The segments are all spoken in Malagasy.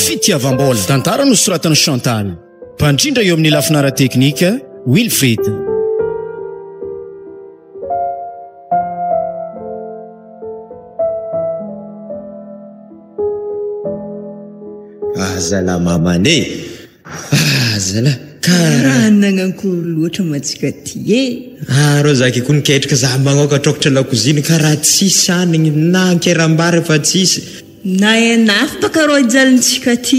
Fitiavam-bola tantara no soratan'ny Chantal mpandrindra eo amin'ny lafinara teknika Wilfried. Zala mamane zala karaha nanankory loatra matsika ty rô zaky koa niketrika za magnoka trokatra lakoziny karaha tsisy anigny na ankerambary fa tsisy na enafy baka rô ijalintsika ty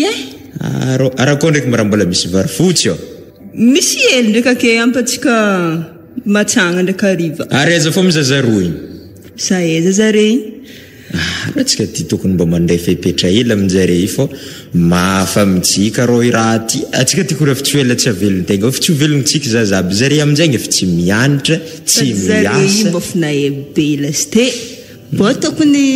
araha koa ndraiky mara mbola misy vary fotsy eo misy ely ndraika ke ampatsika matsagna ndraika ariva ary aza fo mizazaroa igny sa eza zare igny raha tsika ty tokony mba mandray fepetra ela aminjare fô mafa mitsika rô i raha ty atsika ty kora fitsy ela tsy avelon-tegna o fitsy ovelontsika zazaby zare amin'izay efa tsy mianatra tsy miasa mba finaebela sy te bo tokony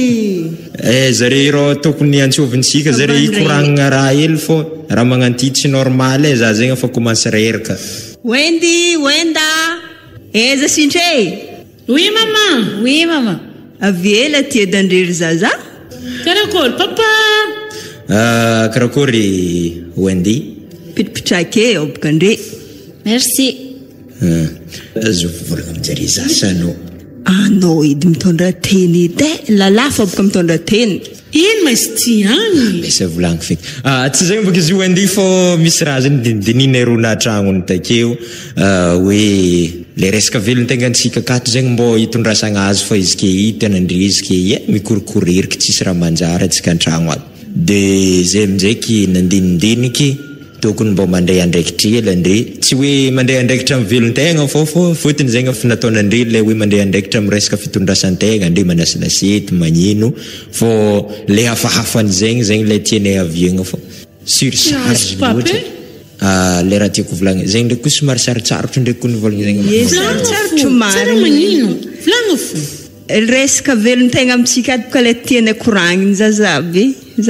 zare rô tokony antsovintsika zare ikoragnana raha ely fô raha magnanty tsy normal za zegny efa commence reraka wenda eza sintre oui mama avela ty edandrery zaza karakory papa karakory Wendy pitripitrake obokandre merci azo volagna aminjare zasanao anao edy mitondra teny edy lalafa boka mitondra teny ino masy ty agny mesa volagny feky tsy zegny boka izy Wendy fô misy raha zany dinina erona tragnony takeo hoe le resaka velon-tegna antsika akato zegny mbô hitondrasagna azy fa izy ke hitanandre izy ke mikorikorieriky tsisy raha manjary atsika an-tragno aby de zay amindraiky nandinindiniky tokony mbô mandray andraikitra ela andre tsy hoe mandray andraikitra amin'ny velon-tegna fô fotony zegny efa nataonandre le hoe mandray andraikitra amin'ny resaka fitondrasan-tegna andre manasinasety magnino fô le hafahafany zegny le tianay aviagna fô sursage loatra le raha tiako volagna zegny ndraiky koa somary sarotsarotra ndraiky koa nivolagna zegny sarotsarotra maro magnino volagna fo resaka velon-tegna amintsika boka le tianay koragniny zazaby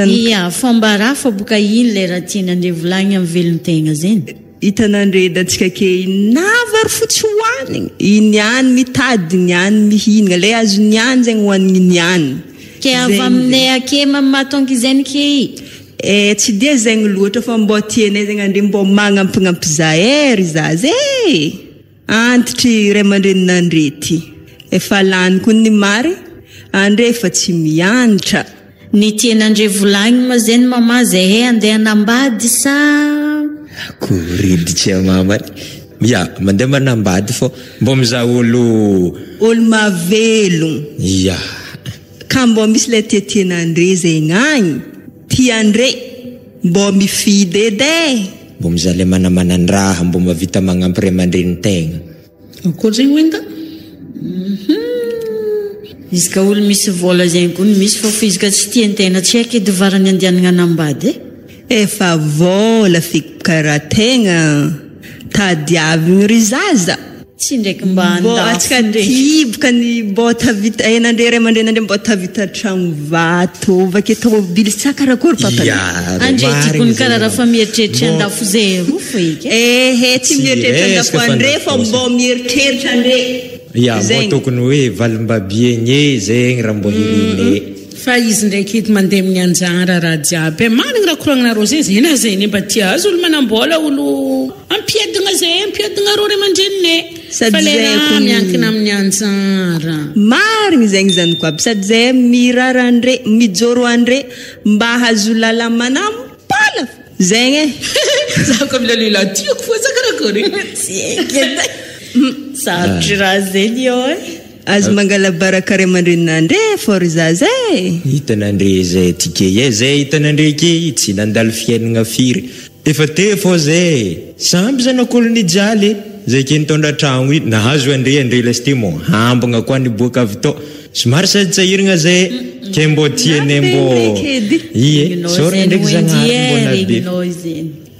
ia fomba raha fa boka ino le raha tianandre volagny amin'ny velon-tegna zegny hitanandre datsika ke navary fotsy hoanigny iniany mitady niany mihinagna le azo niany zegny hoanigny niany ke avy aminay ake mahatonga izany ke tsy dia zegny loatra fa mbô tianay zegny andre mbô magnampignampy zahery zaza antitry ray aman-dreninandre ty efa lany koa ny mary andre efa tsy mianatra ny tianandre volagny ma zeny mama zay andeha anambady sa koriditsy mama ya mandeha manambady fô mbô mizaha olo mavelogno ya ka mbô misy le tiatianandre zegny agny tiandre mbô mifidy edy mbô mizaha le manamanandraha mbô mavita magnampy ray aman-drenin-tegna akory zegny wenda izy ka olo misy vola zegny koa misy fô izy ka tsy tian-tegna tsy haiko edy varany andehanagna anambady efa vola fiky karaha tegna tadiavigny ry zaza tsy ndraiky mba atsika tiboka ny mbô tavita enandre ray aman-drenandre mbô tavita tragno vato vake tomobily tsy karakory papa andre tikony karaha raha fa mieritreritra andafo zay rofo ehe tsy mieritreritra andafo andre fa mbô mieritreritra andre ya mbô tokony hoe valim-babiegny zegny raha mbô hirine fa izy ndraiky edy mandeha amin'ny anjara raha jiaby managna raha koragnanareo zay na zay ne mba tia azy olo manambola olo ampiadigna rô ray aman-drenine fa le raha miankina amin'ny anjara marigny zegny zany koa sady zay mirara andre mijoro andre mba hazo lalamanambala zegny za koa milalila tiako fo za karakory sarotry raha zegny eo azo mangala baraka ray aman-dreninandre fô ry zaza hitanandre zay tike zay hitanandre ke tsy nandalo fiainagna firy efa te fô zay samby zanak'olo nijaly zay ke nitondra tragno i nahazo andre lasite mo hambagna koa niboaka avy tao somary sady tsahiragna zay ke mbô tiane mbô ie sorry ndraiky zagnahy mbô nabe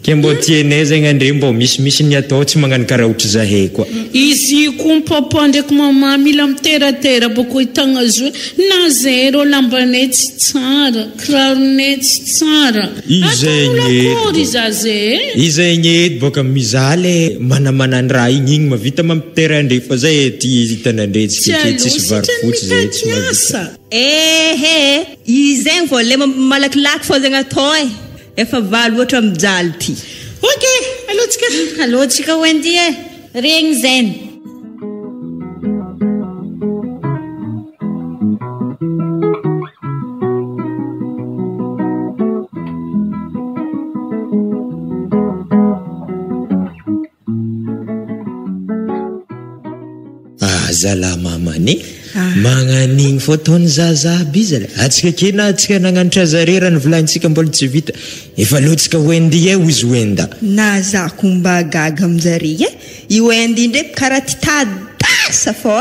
ke mbo tianay zegny andre mbo misy ny atao tsy magnano karaha ohatra zahay koa. Izy koa papa ndraiky mama mila miteratera boko itagna zo na zero lambanay tsy tsara kiraronay tsy tsara izegny edy boka mizaly manamanany raha igny mavita mampitera andre fa zay ty hitanandre tsisy varofotsy zay tsy mavita. Izegny vao le malakilaky fô zegny atao efa valo ohatra mijaly ty. Okay, alotsika Wendy regny zany. Zala mamany magnanigny fotony zazaby izale atsika kena atsika nagnanitra zarera ny volanitsika mbola tsy vita efa lotsika Wendy izy Wenda na za kumba gaga mzari i Wendy ndrep karatitadasa fo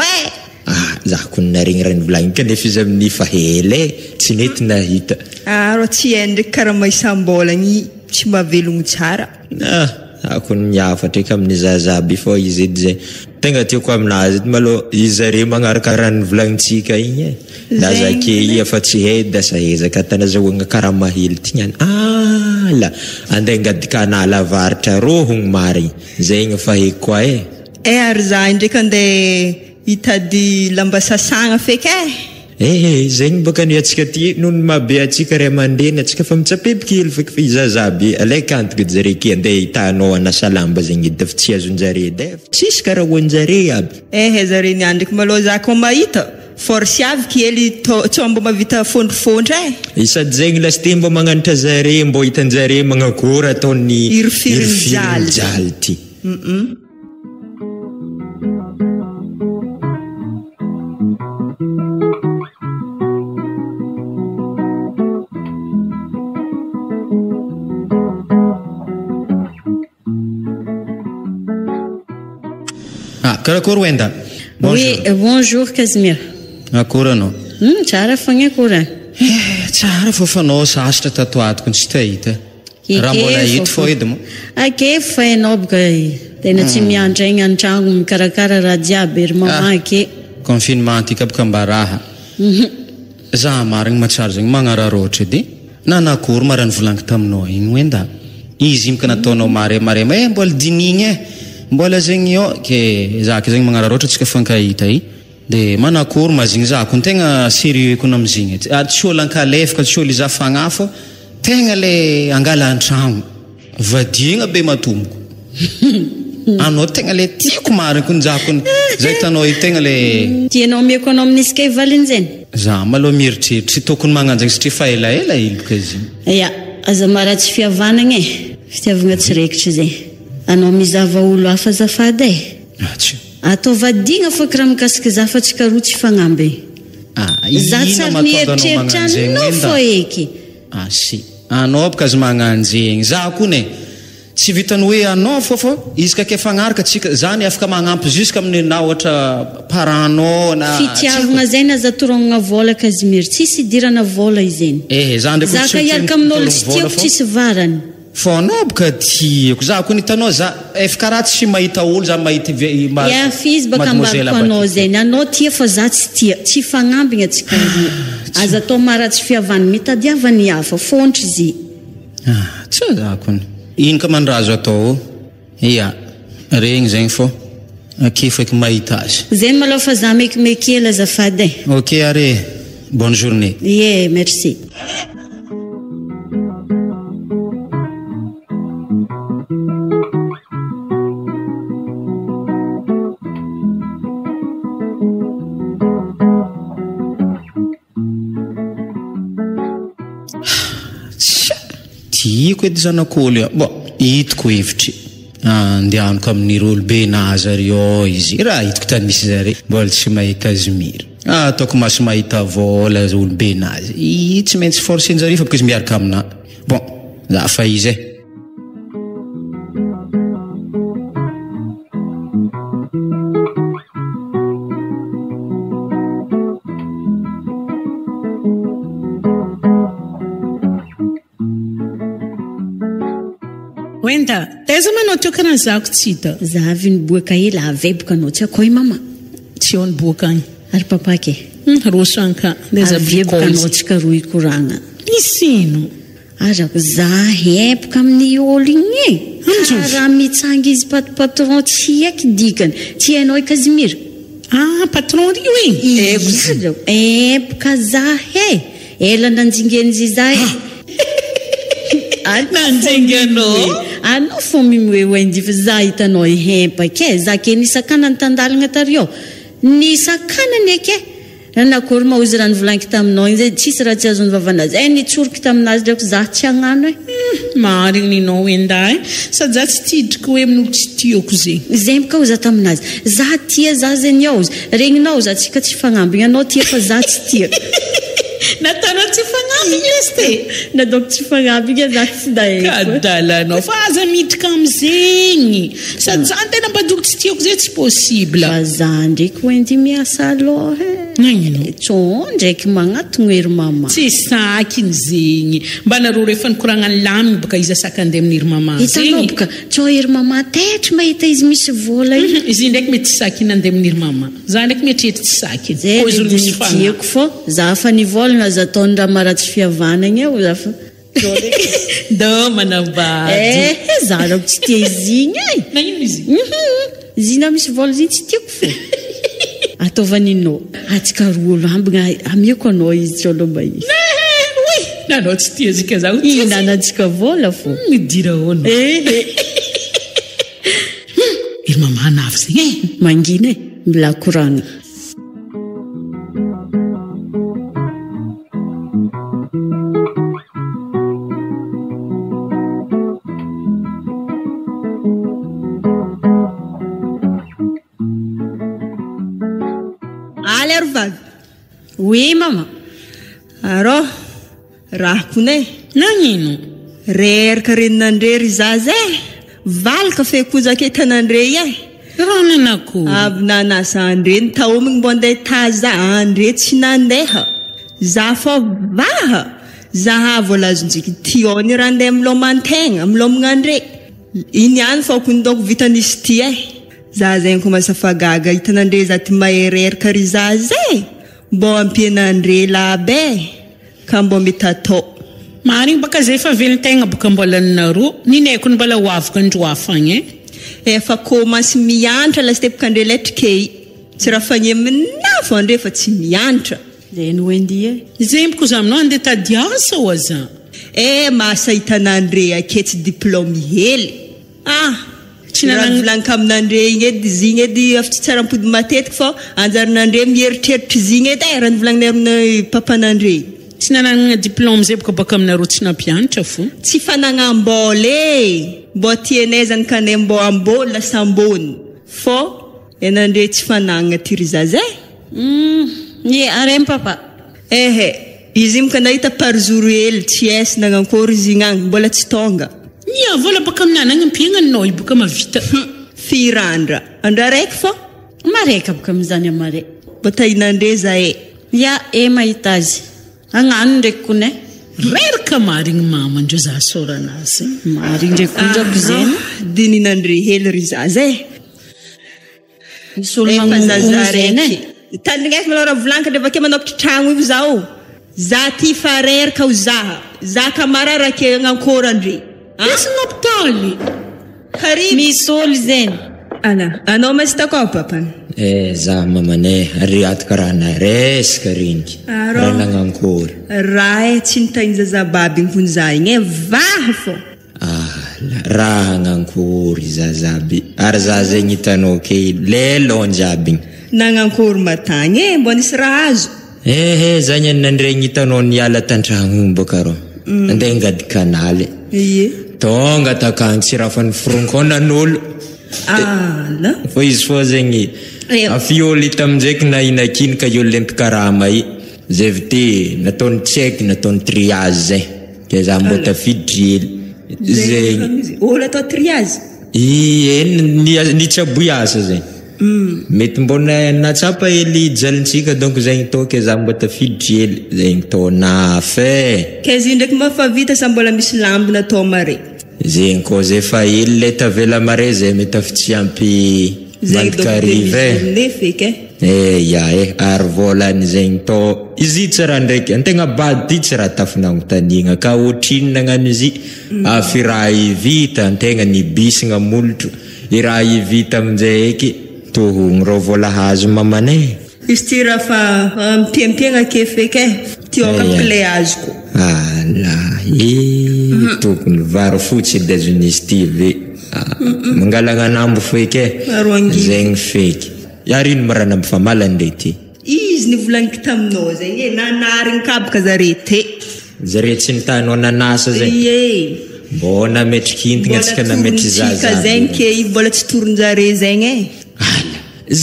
za kunnaring ran volaniny kanefa izy amin'ny fahele tsy nety nahita ro tsy endriky karaha maisambolagny tsy mavelogno tsara akony miafatra eka amin'ny zazaby fo izy edy zay tegna tiako aminazy malo izare magnaraka raha ny volagnitsika igny lazake efa tsy hay dasa ezaka tanazahoagna karaha mahely ty niany la andeha angadika lavaritra rohogny marigny zay igny fa haiko koa ary za ndraiky andeha hitady lamba sasagna feky zegny boka ny atsika ty noho ny mabe atsika ray aman-dreny atsika fa mitsapepikely feky fa izazaby alaika antoka jare ke andeha hitanao anasa lamba zegny edy fa tsy azonjare edy tsisy karaha hoanjare aby zare niany ndraiky malo za ko mahita force avy kely tsombo mavita fondrofondra sady zegny lasite mbo magnanitra zare mbo hitanjare magnakory ataony irifirinjaly ty Karakory Wenda? Oui, bonjour Casimir. Akory anao? Tsara fogna akory. Tsara fô fanao sasatra tatoatoko tsy tahita. Raha mbola hita fô edy mo. Ake fa ianao boka tena tsy miandra igny an-tragno mikarakara raha jiaby ery mama ake. Confinement tika boka mbaraha. Za marigny matsara zegny magnararoatra edy. Nanakory marany volaniko taminao igny Wenda. Izy imka nataonao mare mbola dinigny mbola zegny ke zaka zegny magnararoatra tsika fankahita de manakory mazigny zako tegna sérieux koa namzigny tsy olo ankalefaka tsy olo iza fagnafo tegna le angala antragno vadigna be matomboko anao tegna le tiako mariny kon zako zay tanao tegna le tianao miako anao amin'izy kay valiny zany za malo mieritreritra tokony magnanjagny satria fa ela iloka izy aza maratsy fihavanagna fitiavagna tsiraikitra zay anao mizava olo hafa zafady atao vadigna fa kiraha mikasika za fa tsy karoa tsy fagnamby za tsary nieritreritra anao fo eky anao boka azy magnanjegny za kone tsy vitany hoe anao fô izy ka ke fagnaraka tsika zany afaka magnampy jusque amin'ny na ohatra paranao na fitiavagna zay na zatorognona vola Casimir tsisy idirana vola izeny za ndraiky za ka iaraka amin'olo tsy tiako tsisy varany fô anao boka tiako za kony hitanao za efa karaha tsy mahita olo za mahita fizy baka ambariko anao zany anao tia fa za tsy tia tsy fagnambigna tsika aza atao maratsy fihavany mitadiavany hafa fontry izy tsy za kony ino ka mandrazo atao regny zegny fô akefaka mahita azy zegny malao fa za mekimeky ela azafady ok are bonne journée merci tiako edy zanak'olo hitako hevitry andehanako amin'ireo olobe nazy izy raha hitako tany misy zare mbola tsy mahay Casimir ataoko masy mahita vola olobe nazy tsy maintsy forcenjare fa boka izy miaraka amina za fa izy Wenda, taiza manao teo karan'izako tsy hita. Za avy niboaka ela aveboka anao tsy akoy mama. Tsy eo niboaka agny. Ary papa ke? Roso anka. Aveboka anao tsy karoy koragna. Isino? Arako za heboka amin'ny olo igny e. Raha mitsanga izy patron tsy haiko dikany. Tsy hainao i Kazimira? Patron rio igny? Heboka za he. Ela nanjingen'izy zay. Nanjinganao? Anao fo mimoeoendy fa za hitanao hempaka e. Za ke nisakana ny tandalagna tario. Nisakanany eke. Nakory mahozy raha nivolagniko taminao igny zay tsisy raha tsy azony vavanazy. Nitsoroky taminazy drako za tsy hagnano e. Marigny ninao enda e. Sady za tsy tidrika hoe amin'olo tsy tiako zay. Zay mka ho za taminazy. Za tia za zany ao. Regninao za tsika tsy fagnambigna. Anao tia fa za tsy tia. Natanao tsy fagnambigna este. Nadoko tsy fagnambigna za tsy daeko. Kadalanao fa aza midrika amizegny. Sady za tena badoko tsy tiako zay tsy possible. Fa za ndraiky hoendy miasa aloha e. Nagnino? Tso ndraiky magnatogno ery mama. Tsy sakiny zegny. Mba nareo rehefa nikoragna ny laminy baka izy asaka andeha amin'ny ery mama zegny. Hitanao baka tso ery mama tetry mahita izy misy vola iny. Izy ndraiky mety tsy sakiny andeha amin'ny ery mama. Za ndraiky mietrehitra tsy sakiny. Zay tiako fô za fa nivolagna za taony raha maratsy fihavanagna eo za fa do manabady. Za raha tsy tia izy igny e. Nagnino izy? Izy na misy vola izy tsy tiako fô. Ataovaninao atsika roa olo ambigna amiako anao izy tsy olomba izy. Nanao tsy tia zika zaho. Inanatsika vola fô. Midira ono. Ery mama navy zegny e. Mangina e. Mila koragna. Oui mama. Arô raha kone. Nagnino? Reraka reninandrery zaza e. Valaka fekozake tanandre e. Raha nanako. Avy nanasa andre ny taomigny mbo andeha taza andre tsy nandeha. Za fô vaha. Zaha volazonjiky tiony raha andeha milomantegna milomagna andre. Iny ihany fô kondoko vitan'izy ty e. Za zegny komasa fagaga hitanandre za ty mahereraka ry zaza e. Mbo ampianandre labe ka mbo mitatao. Marigny baka zay fa velin-tegna baka mbola ninaro. Nineko ny mbola hoavaka androafagna e. Efa komasy miantra lastepaka andre letrikey. Tsy raha fagny aminafo andre fa tsy miantra. Zay no wendy e. Zay miko za aminao andeha tady asa ho aza. Masa hitanandre ake tsy diplôme hely. Tsy nanavolagniko aminandre igny edy izy igny edy afa tsy tsara ampody matetika fô anjaranandre mieritreritra izy igny edy raha nivolagniny amin'ny papanandre. Tsy nananana diplôme zay baka aminareo tsy nampianatra fo. Tsy fanagna-mbola e. Mbo tianay zany ka ne mbo ambola sambony. Fô enandre tsy fanagna ty ry zaza e. Ye arem papa. Izy imka nahita par jour hely tsy esy nagnankôry izy igny agny mbola tsy tonga. Nia vola baka aminanagny mpiagnanao iboka mavita. Firandra. Andra raiky fô. Mareka baka amizany amare. Batainandre za e. Ya mahita azy. Agnano ndraiky kone. Reraka marigny mama andreo za soranazy. Marigny ndraiky kondrako zegny. Dininandre hely ry zaza e. Misy olo magnokono zegny e. Talingaky malora volanka nde vake manokatra tragno io zao. Za ty fa reraka ho zaha. Za ka mararake agnankôry andre. Misy ngapitaly. Karibu. Misy olo zegny. Anao masy takao papany? Za mamane ary ataka raha naresaka rinky. Raha nagnankory. Raha tsy nitainy zazababy nkony za igny vaha fô. Raha nagnankory zazaby. Ary za zegny hitanao ke lelo anjabigny. Nagnankory matagny mbo nisy raha azo. Zany nandregny hitanao niala tantragno baka rô. Andeha ngady kanaly. Tonga takagny tsy raha fa niforonkonan'olo. Fô izy fô zegny afiolo hita amindraiky na inakiny ka iolo lenti-karama i. Zay vite nataony tseky nataony triage zay. Ke za mbo tafiditry hely. Zegny. Olo atao triage? Nitsaboy asa zay. Mety mbona natsapa hely jalintsika donc zegny to ke za mbo tafiditry hely. Zegny to nafe. Ke izy ndraiky mafavita sa mbola misy lambina atao mare? zegny koa zay fa ely le tavela mare zay mety afy tsy ampy malikarive ary volany zegny to izy tsy raha ndraiky antegna bady ty tsy raha tafinagnotanigna ka ohatrinona agnano izy afy raha ivita antegna nibisigna molotro i raha ivita aminjay eky tohogny rô vola hazo mamane izy ty raha fa mpiempiegna ke feky tioka pile azoko ala tokony varo fotsy États-Unis ty ve mangalagna nambo feky zegny feky yarino marana mfa malandrety izy nivolagniky taminao zegny nanarigny kabaka zarete tsy nitanao nanasa zegny mbô nametrikintigna atsika nametry zaza zegny ke i mbola tsy toron-jare zegny ala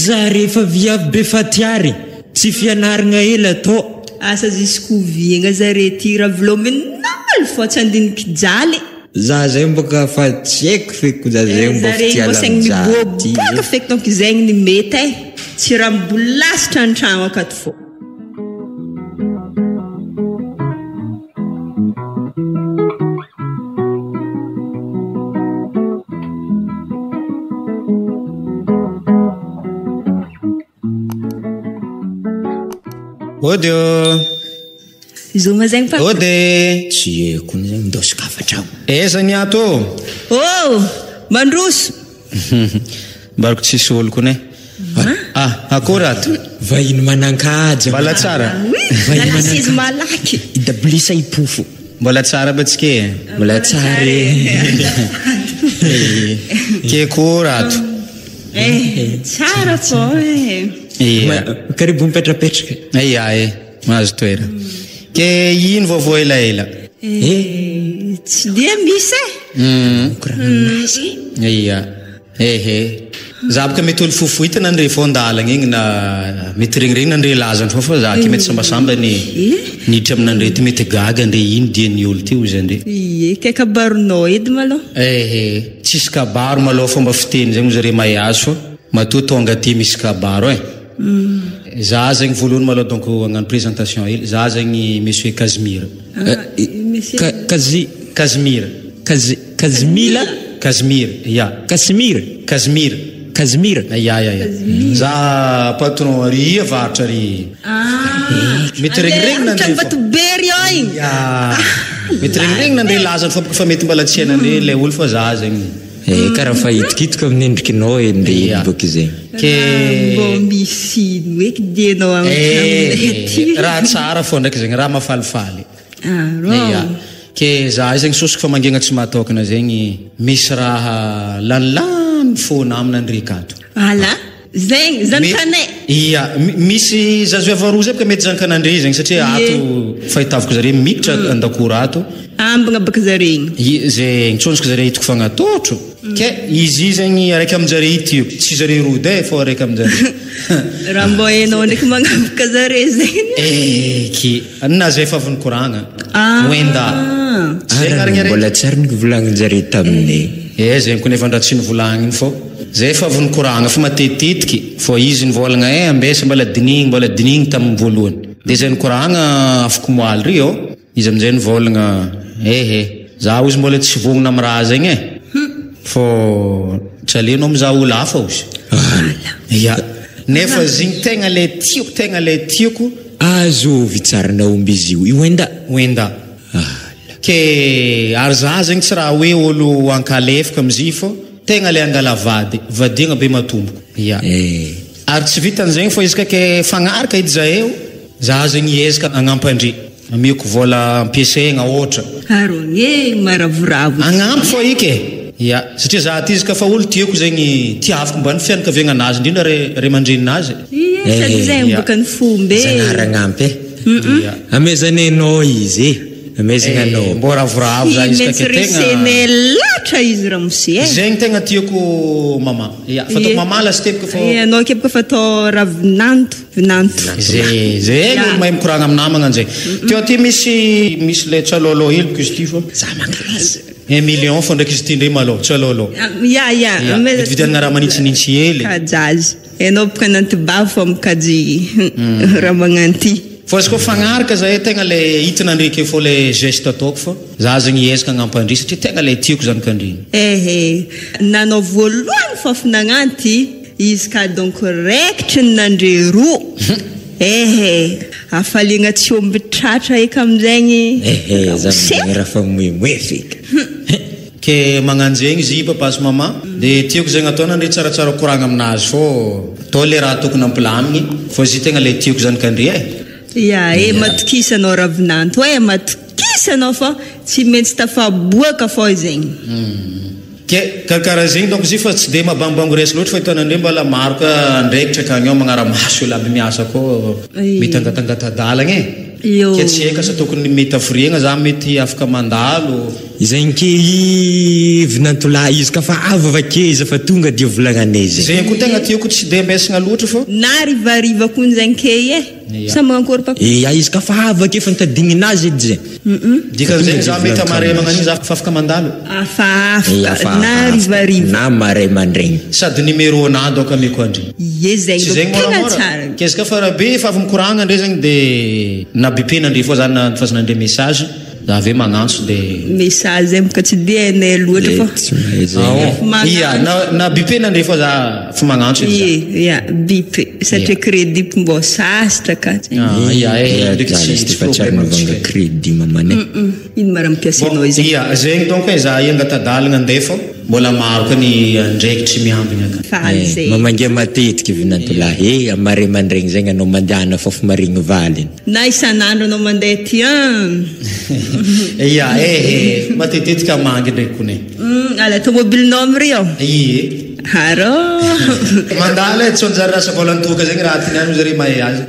zare fa viavy be fatiary tsy fianaragna ela to asa zisiko viagna zare ty raha vilominaly fo tsy andiniky jaly za zay mboka fa tsy haiko feky za zay mbo fitialaboka feky donc zegny ny mety tsy raha mibolasitra an-tragno akato fo Odio zoma zegny pa ode tsy haiko ny zegny ndosikafatrao eza ny ato mandroso mbariko tsisy olo kone akory ato vahiny manankaja mbola tsara izy malaky idablisa ipofo mbola tsara batsike mbola tsara ke kory ato tsara fo karibu mipetrapetraka mahazo toera ke ino vaovao elaela tsy dia misy za boka mety olo fofohitana andre fo andalagna igny na mety regniregny nandre lazany fa za ke mety sambasamba niditra aminandre ty mety gaga andre ino diany olo ty ozy andre ke kabaronao edy malo tsisy kabaro malo fomba fiteny zegny ozy re mahazo fo matoa tonga ty misy kabaro za zegny voalohany malo donc agnano présentation hely za zegny monsieur Casimir Casimir za patron ria varatra ry mety regniregny nandre mety regniregny nandre lazany fa mety mbala tsy hainandre le olo fa za zegny karaha fa hitikitiko amin'ny endrikinao ndre boky zegny ke mbô misy eky dienao raha tsara fo ndraiky zegny raha mafalifaly ke za zegny sosiko fa mangegna tsy mahatokana zegny misy raha lanilany fona aminandre kato ala zegny zankanay misy zazoavaroa zay boka mety zankanandre zegny satria ato fahitaviko zare miditra andakora ato ambagna baka zaregny zegny tsonjiko zare hitako fagnatotro ke izy zegny araiky aminjare itioko tsy zare rode fo araiky aminjare raha mbô hainao ndraiky magnavaka zare zegny eky na zay fa avy nikoragna moenda mbola tsy ary nivolagninjare taminay zegny konefa ndra tsy nivolagniny fo zay fa avy nikoragna fa matetitiky fo izy nivolagna ambesa mbola dinigny tamin'ny voalohany de zay nikoragna afaka moaly ry izy aminjay nivolagna za ozy mbola tsy vognona amin'ny raha zegny fo tsy alenao amizah olo hafa ozy nefa zigny tegna le tioko azo vitsarana omby izy io oenda ke ary za zegny tsy raha hoe olo ankalefaka amizio fo tegna le angala vadigna be matomboko ary tsy vitan'zegny fo izy kake fagnaraka edy zaeo za zegny ezaka agnampandre amioko vola ampiasaigna ohatra arogne maravoravo agnampy fo ike satria za ty izy ka fa olo tiako zegny tiaviko mba ny fianakaviagna anazy indrindra re mandreninazy sady zegny boka ny fombe zanaragnampy amezanenao izy amazing anao mbo ravoravo za izy kake tegna latra izy raha mosy zegny tegna tiako mama fatao mama lasy tepika fo anao kepaka fatao ravinanto zegny olo mahay mikoragna amin'ny namagna anjay teo ty misy le tsalolo hely boko izy ty fo za mangalazy 1 million fo ndraiky izy ty ndre malo tsalolo vidianana raha manitsinitsy hely kajazy anao boka nantibavo fo mikajy raha magnanty fa izy koa fagnaraka zay tegna le hitina ndreky fô le geste ataoko fa za zegny ezaka agnampandry satria tegna le tiako zany kandriny nanao voalohany fafinagnaty izy ka donc raikitry ny nandre roa afaliagna tsy omby tratra eky amizegny raha fa moemoe feka ke magnanjegny izy papa sy mama de tiako zegny atao nandre tsaratsara koragna aminazy fô atao le raha tokony ampilamigny fô izy tegna le tiako zany kandry matokisa anao ravinanto matokisa anao fa tsy maintsy tafaboaka fô zegny ke karakaraha zegny donc izy fa tsy de mabambango resy loatra fa hitanandre mbala maro ka ndraikitra akagny ao magnara-maso elaby miasa koa mitangatangata-dalagna ke tsy haika sa tokony mety afiriagna za mety afaka mandalo izagny ke vinantolahy izy ka fa avavake izy fa tonga dia volagnanay zegny koa tegna tiako tsy de mbesagna loatra fô na rivariva koa zegny ke sa magnakory papa izy ka fa avake fa nitadigninazy edy zegny dikan'zegny za mety amare magnan'iny za fa afaka mandalo afaka na rivariva na maray mandregny sady numéro na donc ameko andry zegny tegna tsara kezy ka fa rabe fa avy mikoragna ndre zegny de na BP nandre fô zany nafazana nandre message za ave magnantso de message zegny ka tsy de hainay loatra fa na BP nandre fô za fa magnantso BP satria crédit mbô sasatra ka crédit mamane ino mara mampiasanao izy zegny donc za iangatadalagna andeha fô mbola maro ka ny andraikitry miambigna ka mamangia matetiky vinantolahy amare mandregny zegny anao mandehana fôfa marigny valiny na isan'andro anao mandeha ty matetetika mangy ndraiky kone ala tomobilinao amreo Haro mandala tsy onjary rasa volantoka zegny raha tiniano zare mahay azy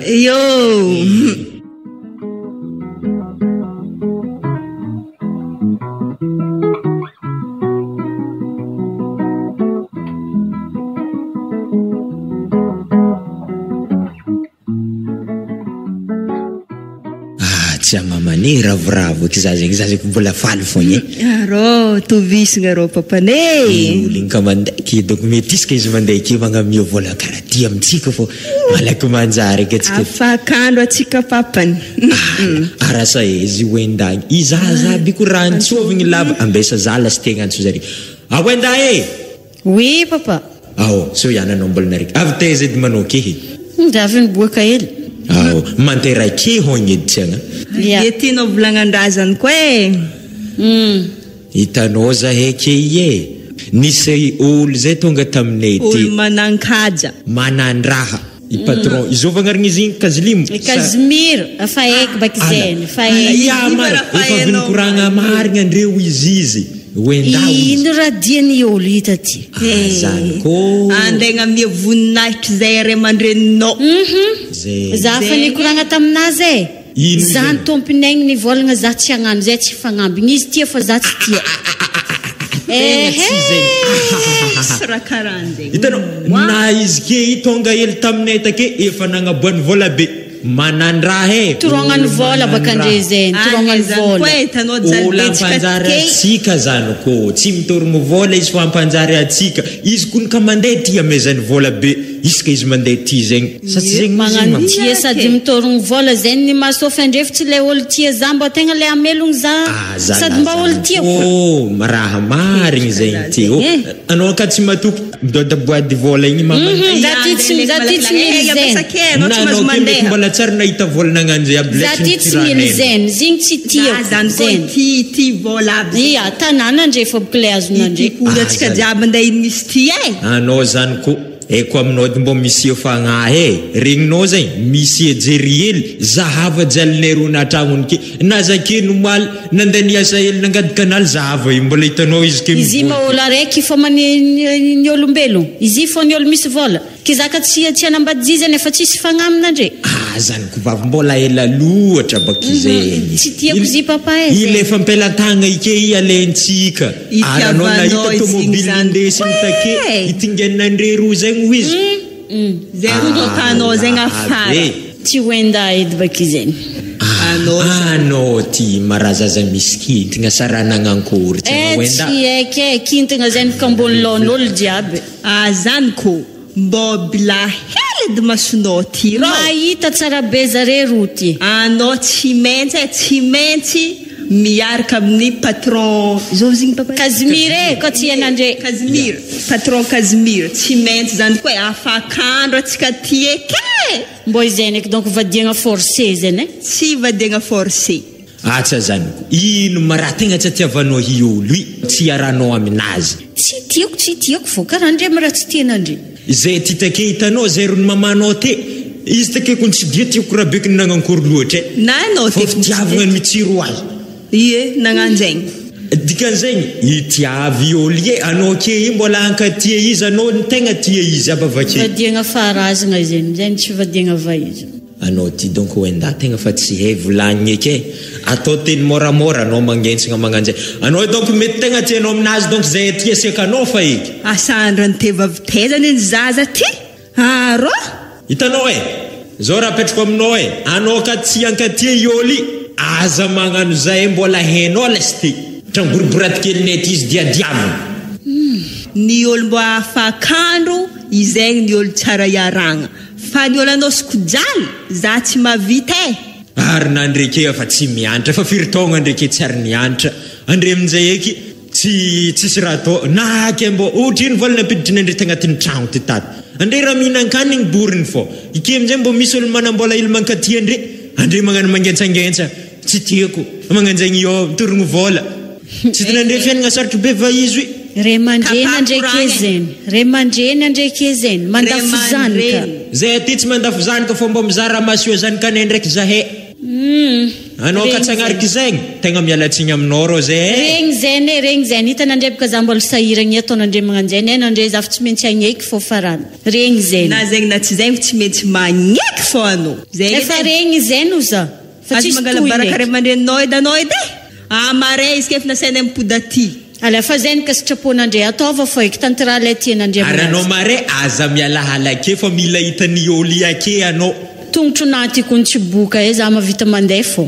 mamane ravoravo ky za zegny mbola faly fogny tovisagna rô papane oliny ka mandeky donc mety isaka izy mandeky magnamio vola karaha ty amitsika fô malaky manjary atsika afakandro atsika papany arasa izy hoendagny izazaby ko raha antsovigny lava ambesa za lastegna antso zare awenda oui papa so iananao mbola nariky avy taiza edy manao kehy davy niboaka hely manterake hogny edy tiagna tianao volagnan-drazany koa hitanao zahay ke nisy olo zay tonga taminay ty olo manan-kaja manandraha i patron izovanarigny izy igny Kazilimo Kazimiro afa eky baky zeny fa efa vinikoragna marigny andreo izy ino raha diany olo hita ty zany ko andegna mia voninahitry zay ray aman-dreninao za fa nikoragna taminazy zany tomponegny nivolagna za tsy hagnano zay tsy fagnambigny izy tia fa za tsy tia hitanao na izy ke tonga hely taminay take efa nagnaboany vola be manandraha torognany vola bakandre zeny torognany vola olo ampanjary atsika zany ko tsy mitorogno vola izy fa ampanjary atsika izy kony ka mandeha ty amezany vola be isaka izy mandeha ty zegny satria zegny magnano tia sady mitorogno vola zeny ny mahasofy andrefitsy le olo tia za mba tegna le amelogno za sady mba olo tia raha marigny zegny ty anao ka tsy matoky midoda boady vola igny za ty tsy mily mbola tsara nahita vola nagnanjay aby za ty tsy mily zeny zigny tsy ti vola aby tanàna andre fa boky le azonandre atsika jiaby andeha inisy ty anao zany ko eko aminao dy mbo misy fagnahy regninao zay misy ejery hely zahava jalinay ro natragnony ke na zake nomaly nandeha niasa hely nangady kanaly zahava mbola hitanao izy ke izy maolo araiky fa ny olombelogno izy fô ny olo misy vola kizaka tsy anambady zizany efa tsisy fagnaminandre zany ko vavy mbola ela loatra baky zeny tsy tiako zy papa ilefa mpelatagna ike alentsika aranao nahita tomobily indesiny take itingenandre roa zegny ho izy zay rodotanao zegny afara tsy hoenda edy baky zeny anao ty marazaza misy kintigna saranagnankôry tsy eky kintigna zany ka ambony laon'olo jiaby zany ko mbô bila hely edy masonao ty rô. Mahita tsara be zare roty. Anao tsy maintsy miaraka amin'ny patron zao zigny papa Kazimire ko tsy anandre. Kazimir, patron Kazimir, tsy maintsy zany koa afakandro atsika ty eke. Mbo izany eky donc vadiagna forcé zany. Tsy vadiagna forcé. Atsa zany ino maraha tegna tsy atiavanao hiolo i tsy arahanao aminazy. Tsy tiako fô karaha andre maraha tsy tianandre. Zay ty take hitanao zay rony mamanao te izy take kon tsy dia tiako raha beky nanankory loatra na anao te fitiavagna ny mitsiro azy. Ie nagnanjaigny dikan'zaigny itiavy ôlie anao ke i mbola ankatia izy anao ny tegna tia izy abavake vadiagna farazagna zany tsy vadiagna vaizy. Anao ty donc wenda tegna fa tsy hay volagniny eky atao teny moramora anao mangentsagna magnanjay anao donc mety tegna tianao aminazy donc zay tia sekanao fa eky asandrany tevavitezany ny zaza ty arô hitanao zao raha petrako aminao anao ka tsy ankatia iôly aza magnano zay mbola hainao lasty trangoriboratikely nety izy diadiavina ny olo mbo afakandro izay ny olo tsara iaragna fa ny olo anao skojaly za tsy mavita ary nandreke fa tsy mianatra fa firitogna ndreke tsy ary nianatra andre amin'izay eky tsisy raha atao na ke mbo ohatriny volana apiditry ny andre tagnatin'ny tragno ty tato andre raha mihinan-kanigny boriny fô ike amin'izay mbo misy olo manambola ilo mankatia andre magnano mangentsangentsa tsy tiako magnanjaigny io torogno vola tsy tinandre fiainagna sarotro be vaizy re mandreny andreky zany mandafo zanika zay aty tsy mandafo zanika fô mbo mizara masio zanika nay ndraiky zahay anao ka tsagnariky zegny tegna mialatsigny aminao rô zay regny zany hitanandrebaka za mbola sahiragny ataonandre magnanjainy nandre za fa tsy maintsy agneky fô farany regny zany na zegny na tsy zegny tsy maintsy magneky fô anao efa regny zany o za fa tsy mangala baraka re mandreninao edy anao edy amare izy kefa nasaina amipody aty ala fa zany ka sitraponandre ataova fô eky tantiraha lay tianandre ary anao mare aza mialahala ke fa mila hitany ôly ake anao tongotro naty kon tsy boka za mavita mandeha fô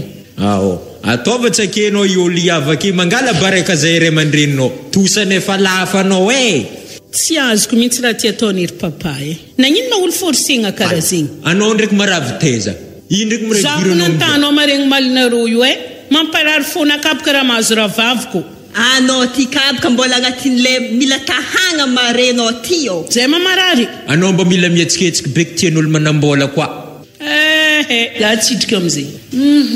ataova tsy ake anao ôly avake mangala baraka zay ray mandreninao tosany efa lafanao tsy azoko mihitsy raha ty ataon'iry papa nagnino ma olo forcegna karaha zegny anao ndraiky maraviteza ino ndraiky zaho nantanao maregny malinareo io mamparary fona kabaka raha mahazo raha vaviko anao ty kabaka mbola agnatin'le mila tahagna marenao ty zay mamarary anao mba mila mihetsiketsika beky tian'olo manambola koa latsitrika amizay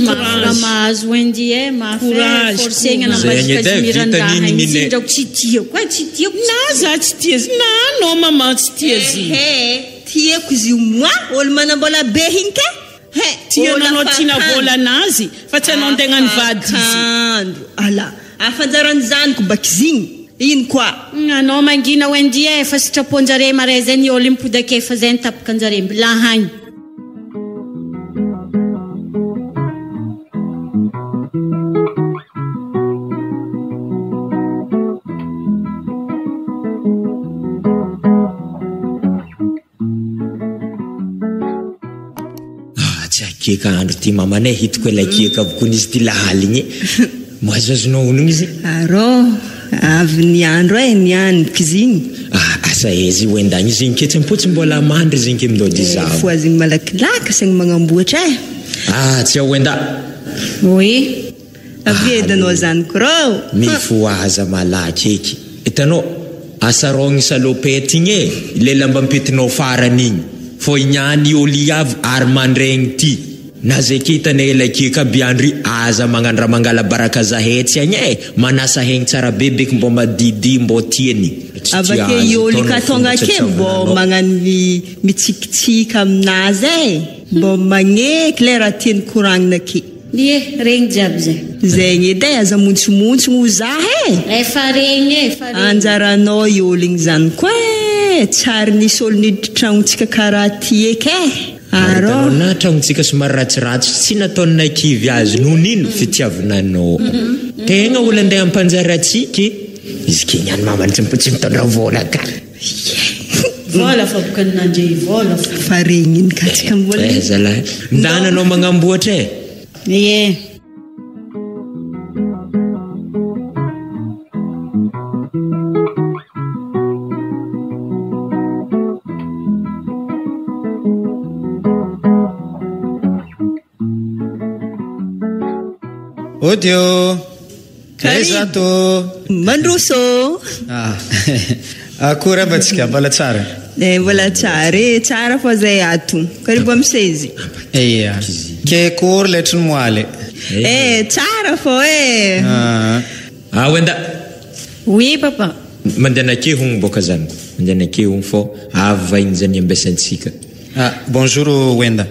mafra mahazo endy maforcegna nambasikazimirandahaidrako tsy tiako na za tsy tia na anao mama tsy tia zy tiako izy moi olo manambola be hinke tiananao tiana volanazy fa tsy anao ntegna ny vady izy ala afanjarany zaniko bakizigny ino koa anao mangina wendy fa sitraponjare mare zany olo impody ake fa zay nitapaka anjare mbila hagny ka andro ty mamanay hitako elakiaka avokony izy ty lahaligny moazazonao onogny izy avy niandro nianiky zigny asa ezy hoendagny izy igny ke tsy mpotsy mbola mandry izy igny ke mindody zaho foa zigny malakilaky saigny magnamboatra tsy ahoenda avy edanao zaniko rô mifoaza malaky eky hitanao asarogny salopety igny le lamba mpetinao farany igny fô ignany ôly avy ary mandregny ty na zay kitanay elakiaka biandry aza magnandra mangala baraka zahetsy agny manasa haigny tsara be beky mbo madidi mbo tiany avake ôly ka tonga ke mbo magnano mitsikitsika aminazy mbo magneky le raha tiany koragnina ke regny jiaby zegny edy aza montsomontsogno ho za efa regny anjaranao ôly igny zany koa tsary nisy olo niditra tragnontsika karaha ty eky na tragnontsika somary ratsiratsy tsy nataonay kivy azy noho nino fitiavinanao tegna olo andeha ampanjary atsika izy ke niany mamany tsy mitondra vola ka vola fa bokany nandre vola fa regny iny ka tsika mbola zalahy ndananao magnamboatra Odio. Kaizato. Mandroso. Akory abatsika mbola tsara. Mbola tsara fa zay ato. Karibu amsezi. Iya. Ke kory letry moaly. Tsara fo Wenda. Oui papa. Mandana ke hon boka zanako. Mandana ke hon fo avy zany ambesantsika. Bonjour Wenda.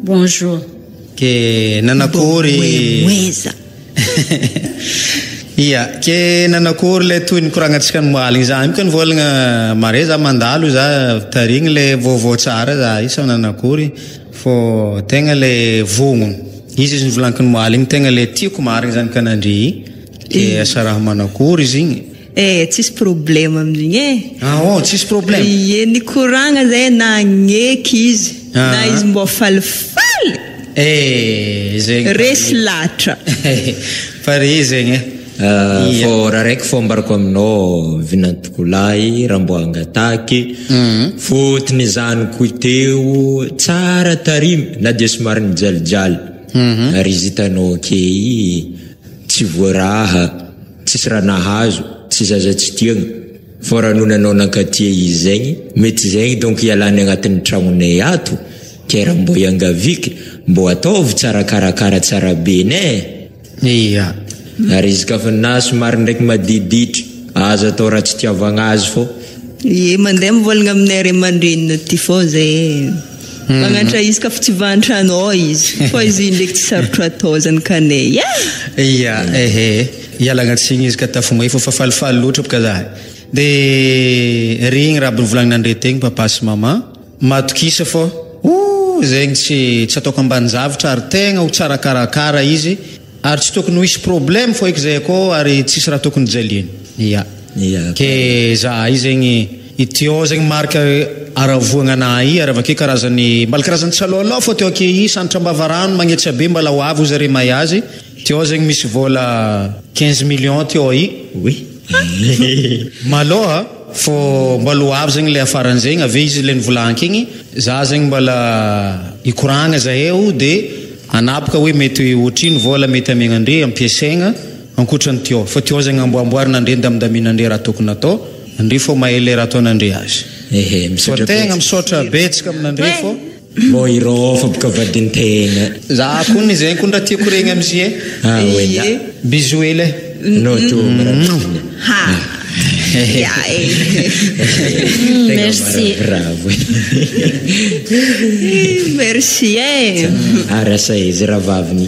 Bonjour. Ke nanakory. Weza. Iya, ke nanakory le toy nikoragnatsika ny moaly zany ka nivolagna mare za mandalo za tarigny le vaovao tsara za isa nanakory fo tegna le vogno. Izy nivolagnaky ny moaly igny tegna le tiako marigny zany kanandry ke asa raha manakory izy igny. Tsisy problème amizigny tsisy problème. Nikoragna zay na agneky izy na izy mbo falifaly. Zegny. Resy latra. Pare zegny fo raha raiky fombarako aminao vinantokolahy ramboangataky fotony zaniko teo tsara tarimy na dia somary nijalijaly ary izy hitanao key tsy voaraha tsisy raha nahazo tsy zaza tsy tiagna fo raha nonanao nankatia izy zegny mety zegny donc ialany agnatin'ny tragnonay ato ke raha mbo iangaviky mbo ataovy tsara karakara tsara be ne. Iya. Ary izy ka fa na somary ndraiky madiditra azo atao raha tsy tiavagna azy fo. Mandeha mivolagna aminay ray aman-dreniny ty fo zay. Magnatra izy ka fa tsy vantranao izy fo izy ndraiky tsy sarotra atao zany kanay. Iya, ialagna tsigny izy ka tafomay fo fa falifaly loatra boka za. De regny raha volagninandre tegny papa sy mama matokisa fo zegny tsy ataoko ambanjavitra ary tegna ho tsara karakara izy ary tsy tokony ho isy problème fo eky zay akao ary tsisy raha tokony jaliany. Iya. Ke za izy zegny itio zegny marika aravoagna anahy ary avake karazany mbala karazany tsalôlô fo teo ake sanitra mbavarano magnetsa be mbala ho avy zare mahay azy teo zegny misy vola 15 millions teo oui. Maloha fo mbala ho avy zegny le afaran'zegny ave izy le nivolanky igny za zegny mbala ikoragna zahay de anapaka hoe mety ohatriny vola mety amiagnandre ampiasaigna ankoatrany teo fa teo zegny amboamboarinandre ndaminandre raha tokony atao andre fo mahay le raha ataonandre azy. Tegna misaotra betsaka aminandre fo mo irô fa boka vadintegna za kony zegny kony raha tiako regny amizay bisous ele no to Merci. Bravo. Merci. Arasa izy ravaviny.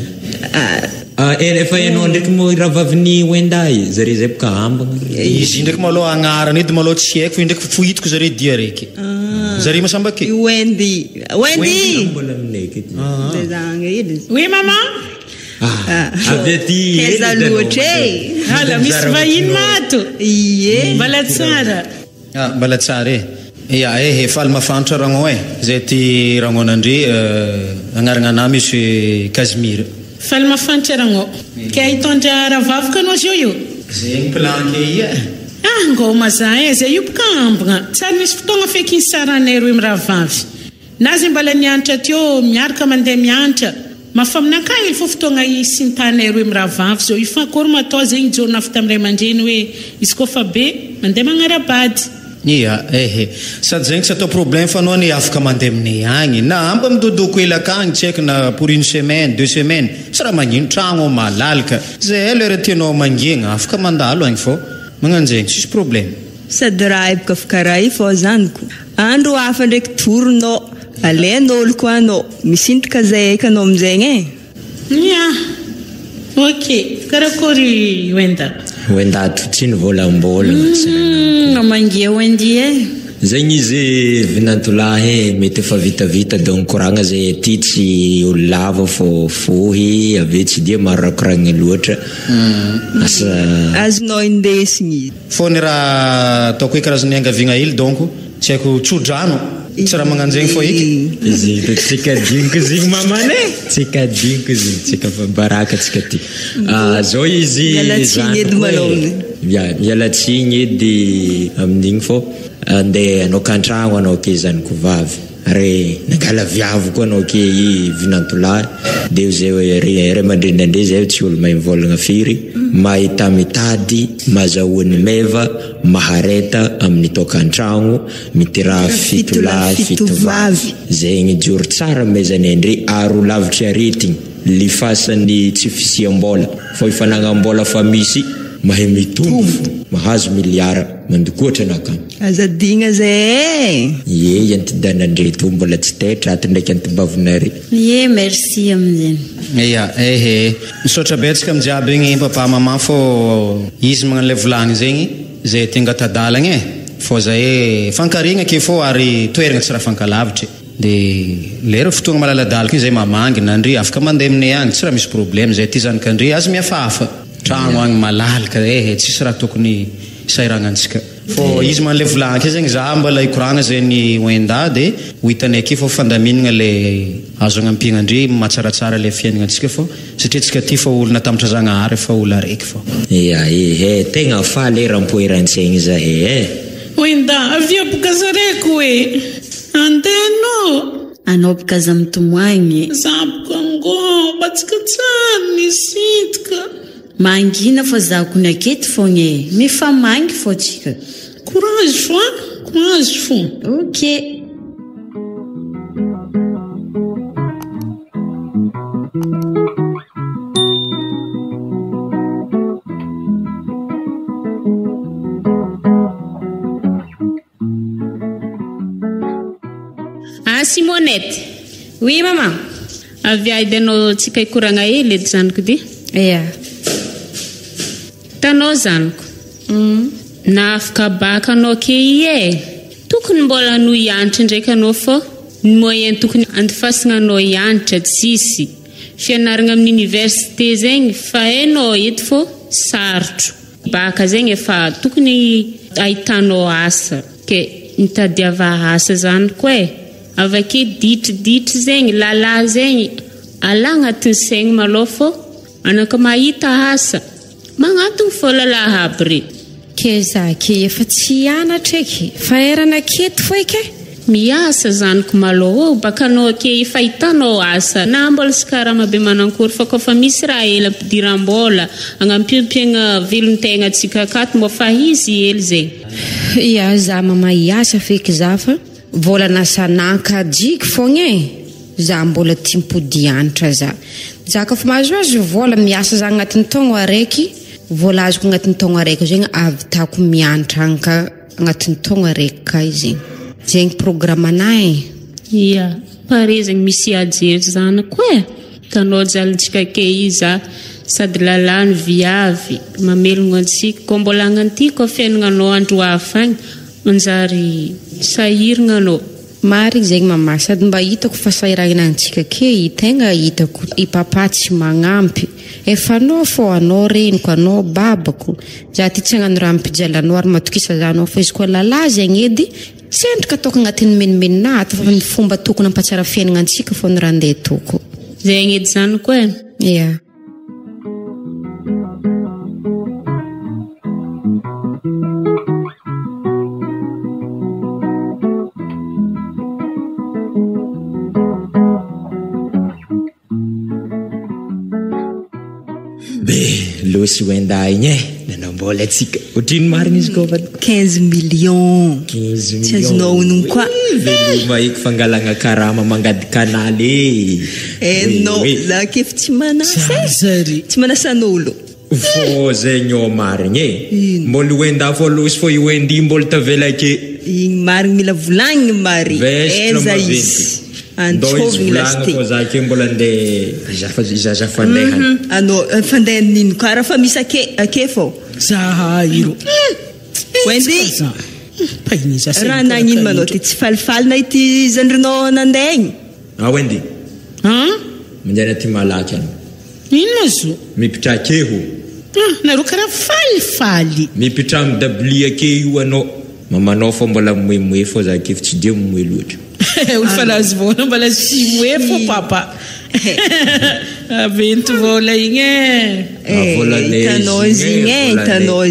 Efa ianao ndraiky mo ravaviny Wenday zare zay boka ambagna. Izy ndraiky malo agnarany edy malo tsy haiko fa ndraiky fohitiko zare dia raiky. Zare masambake. Wendy. Mbola aminay kety. Oui maman. Avety Keza loatra Hala misy vahiny mato. Mbala tsara. Mbala tsara Ia faly mafantra ragno zay ty ragnonandre agnaragna anahy misy Casimir. Faly mafantra ragno. Ke hitondra ravavaka anao zio io? Zegny planke ngô mazay zay io boka ambagna. Tsary misy fotoagna feky iny saranay roy miravavy. Na zay mbala mianatra teo miaraka mandeha mianatra. Mafaminakay il faut fotoagna sy nitanay roy miravavy zao io fa akory matao zegny jona avy tamin'ray aman-dreny hoe izy koa fa be mandeha magnarabady. Ia sady zegny tsy atao problème fa anao ny afaka mandeha aminay agny na amba midodoko ela akagny tsy haiko na pour une semaine 2 semaines tsy raha magnino tragno malalaka zay lera tianao mangina afaka mandalo agny fo magnano zegny tsisy problème. Sady raha ebaka fa karaha io fo zaniko andro hafa ndraiky toronao alen'olo koa anao misintrika zay eky anao amizegny ok karakory Wenda tutsiny volambola mangia Wendy zegny izy vinantolahy mety efa vitavita donc koragna zay aty tsy olo lava fo fohy ave tsy dia maro rakoragna loatra azonao indesigny fo ny raha ataoko hoe karazany angavigna hely donc tsy haiko tsodrano tsy raha magnano zegny fo iky izy tsika diniko zigny mamane tsika diniko zigny tsika fa baraka tsika ty zao izy mialatsigny edy amin'igny fo andeha anao kantragno anao ke zaniko vavy ary nagala viavo koa anao ke vinantolahy dia zay ray aman-drenindray zay tsy olo mahay mivolagna firy mahita mitady mazahoany meva mahareta amin'ny tokantragno mitiraha fitolahy fitovavy zegny joro tsara mezany andre aro lavitra aretigny lifasany tsy fisiam-bola fa ifanagam-bola fa misy mahay mitombo mahazo miliara mandokoatra nakany azadigna zay antidanandre to mbola tsy taitra aty ndraiky antibavonare merci amizany misaotra betsaka amijiaby igny papa maman fô izy magnano le volagny zegny zay tenga tadalagna fô zay fankarigna ke fô ary toeragna tsy raha fankalavitry de lera fotoagna malaladalaka io zay mamangina andry afaka mandeha aminay agny tsy raha misy problème zay ty zanakandry azy miafahafa tragno agny malalaka tsisy raha tokony sairagnantsika fô izy manle volagny zegny za mbola ikoragna zay ny oenda de hoitanay aky fô fandaminagna le azo agnampiagnandry matsaratsara le fiainagnantsika fô satria tsika ty fa olona tamitra zagnahary fa olo araiky fô tegna faly rampoeran-tsaigny zahay oenda avia boka zareko andeno anao boka za mitomoagny za boka ngomba tsika tsara nisitka mangina fa za kony aketo fogna mifamangy fô tsika courage fô ok Simonette. Oui maman. Avia idanao tsika ikoragna hely edy zanako ty. Tanao zanako. Na afaka baka anao ke tokony mbola no ianatra ndraiky anao fô ny moyen tokony andifasagna anao ianatra tsisy fianaragna amin'ny université zegny fa hainao eto fô sarotro baka zegny efa tokony ahitanao asa ke nitadiava asa zanako avake ditry zegny lala zegny ala agnatin'ny saigny malô fô anaka mahita asa magnatony fô lalahy aby re ke za ke efa tsy ianatra eky fa erana keto fô eky miasa zanako malô baka anao ke efa hitanao asa na mbola sy karama be manankory fa kofa misy raha hely ampidiram-bola agnampiampiagna velon-tegna tsika akato mbô fa izy hely zegny za mama iasa feky za fa vola nasananka jiky fogna za mbola timpody anatra za ka fa mahazoazo vola miasa za agnatin'ny taogno araiky vola azoko agnatin'ny taogno araiky zegny avitako mianatra anka agnatin'ny taogno araiky ka zegny programanay pare zegny misy ajery zanako tanao jalintsika ke iza sady lalany viavy mamelogno antsika ko mbola agnanty ko fiainagnanao andro afagny manjary sahiragna anao marigny zegny mama sady mba hitako fa sahiragnantsika ke tegna hitako i papa tsy magnampy efa anao fô anao reniko anao babako za ty tsy agnano raha ampijalanao ary matokisa zanao fa izy koa lalahy zegny edy tsy endrika ataoko agnatin'ny menimeninahty fa ny fomba tokony ampatsara fiainagnantsika fô ny raha andeha toko zegny edy zanako losy oenda igny nanambola atsika otrino marina izy koa 15 millions tsy azonao honogno koa veloma eky fangalagna karama mangady kanaly non za kefa tsy manasan'olo fô zegny o marigny mbola oenda fô losy fô ioendy mbola tavela ke igny marigny mila volagniny mari eza izy antsovigny lasty fô za ke mbola andeha izaza fandehana anao fandehan'ino ka raha fa misy ake fô zaha iro wendy raha nagnino manao ty tsy falifaly na ity zandrinao nandeha igny wendy manjana ty malaky ano ino mazo mipitra keho nareo karaha falifaly mipitra amin'ny dabli ake io anao mamanao fô mbola moemoe fô za kefa tsy de moe loatra olo falazy vola mbola sy moe fô papa aventy vola igny hitanao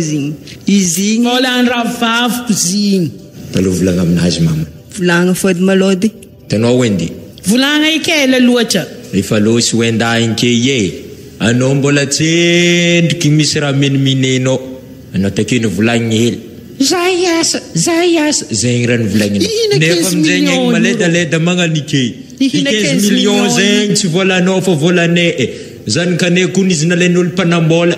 zigny izy igny vola ny raha vavoko zigny taloha volagna aminazy mama volagna fody malody Tanao Wendy. Volagna ikela loatra. Efa losy wenda inke ye. Anao mbola tsendriky misy raha menimenenao. Anao takeno volagny hely. Zayasa. Zay rano volagny. Nefa amizay maleda magnanike. 15 millions zegny tsy volanao fa volanay. Zany kane kony izy nalain'olo mpanambola.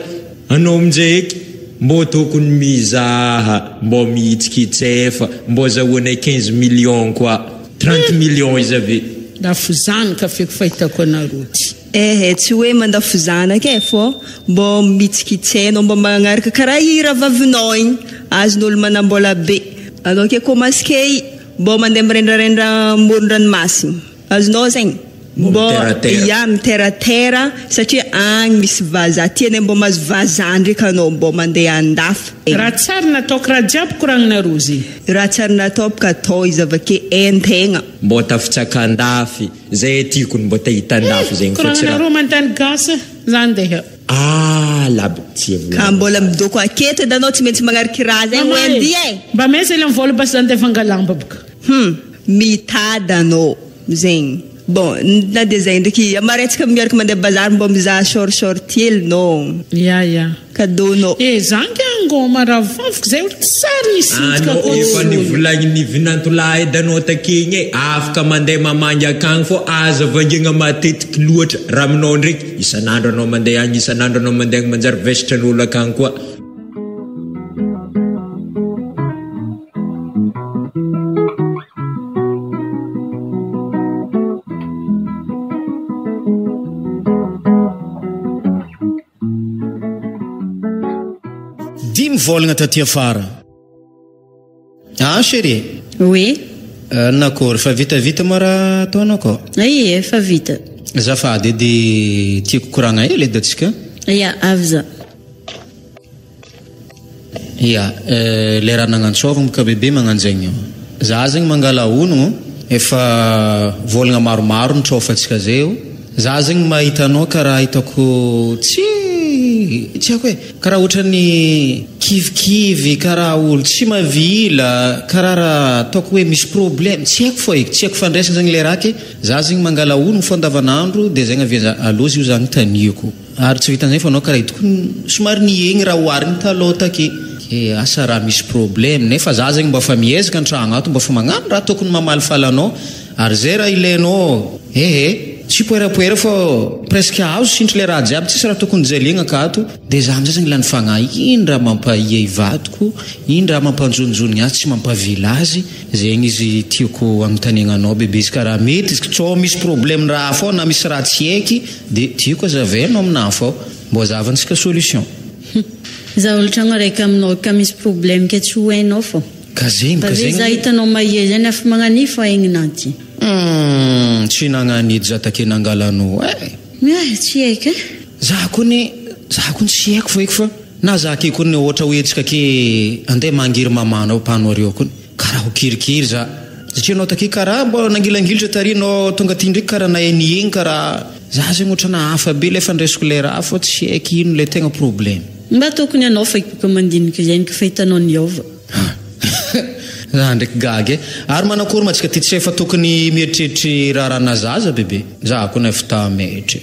Anao amizay eky mbo tokony mizaha, mbo miitsikitsefa, mbo zahoanay 15 millions koa. 30 millions izy ave. Dafuzanaka feko fahitako anaroty. Tsy hoe mandafuzanaka fô mbo mitsikitsena mbo magnaraka karaha ira vavinao igny azon'olo manambola be. Anao ke komaskei mbo mandeha mirendrarendra moron-dranomasina. Azonao zegny mbo miteratera satria agny misy vaza tiany mbo mahazo vaza ndraiky anao mbo mandeha andafy. Raha tsara nataoko raha jiaby koragnina rozy. Raha tsara nataoko ka atao izy avake entegna. Mbo tafitsaka-ndafy zay tiakony mbo tahita-ndafy zegny koragnina roa mantany gasa zany deha. Laby tia volagny. Ka mbola midoko aketo edy anao tsy maintsy magnariky raha zegny Wendy mba mesa ilay vola basa zany defa angalamba boka. Mitada anao zegny. Bon, na de zay ndraiky amaretsika miaraka mandeha bazary mbo mizaha short hely no. Ya. Cadeau no. Zanky angoma raha vavaka zay ohatry tsara isitrika ko. Efa ny volagny ny vinantolahy edanao takegny afaka mandeha mamangy akagny fô aza vangegna matetiky loatra raha aminao ndraiky isan'andro anao mandeha agny isan'andro anao mandeha manjary vesitran'olo akagny koa. Volagna taty afara. Chérie. Oui. Nakory fa vita mara ataonao ko? Ie, fa vita. Zafady edy tiako koragna hely edy atsika. Ia, avy za. Ia, le raha nagnantsovagna ka bebe magnanjaigny io. Za zegny mangala onogno, efa volagna maromaro nitsofatsika zeo. Za zegny mahita anao karaha hitako tsy haiko hoe karaha ohatrany kivikivy karaha olo tsy mavila karaha raha ataoko hoe misy problème tsy haiko fô tsy haiko fandraisana zegny le raha ke za zegny mangala ono fô andavanandro de zegny avy alozy io zany taniako ary tsy vitan'izay fa anao karaha hitako somary niegny raha oarigny taloha take asa raha misy problème nefa za zegny mba fa miezaka antragno ato mba fa magnano raha tokony mamaly anao ary zay raha ilainao tsy poerapoera fô presque azo sintry le raha jiaby tsisy raha tokony jaliagna akato de za amizay zegny lany fagnahy ino raha mampahia ivadiko ino raha mampanjonjony azy tsy mampavila azy zegny izy tiako agnontaniagnanao bebe izy karaha mety izy tsô misy problème raha fô na misy raha tsy haiky de tiako azavanao aminahy fô mbo zavantsika solution. Za olotragno araiky aminao ka misy problème ke tsy ho hainao fô. Ka zegny za hitanao mahia zany afa magnani fô aigninaty. Tsy nagnanidy za take nangalanao tsy haiko za kony tsy haiko fô eky fa na za ke kony ohatra hoe tsika ke andeha mangiry mamanao mpanoreo kony karaha ho kirikiry za satria anao take karaha mbo nangilangilitra tarinao tonga ty ndraiky karaha naeniegny karaha za zegny ohatra na hafa be le fandraisiko le raha fô tsy haiko ino le tegna problème mba tokony anao fa ko mandinika zany ka fa hitanao niova za ndraiky gagy ary manakory matsika ty tsy efa tokony mieritreritra raha nazaza bebe za koa na fita metry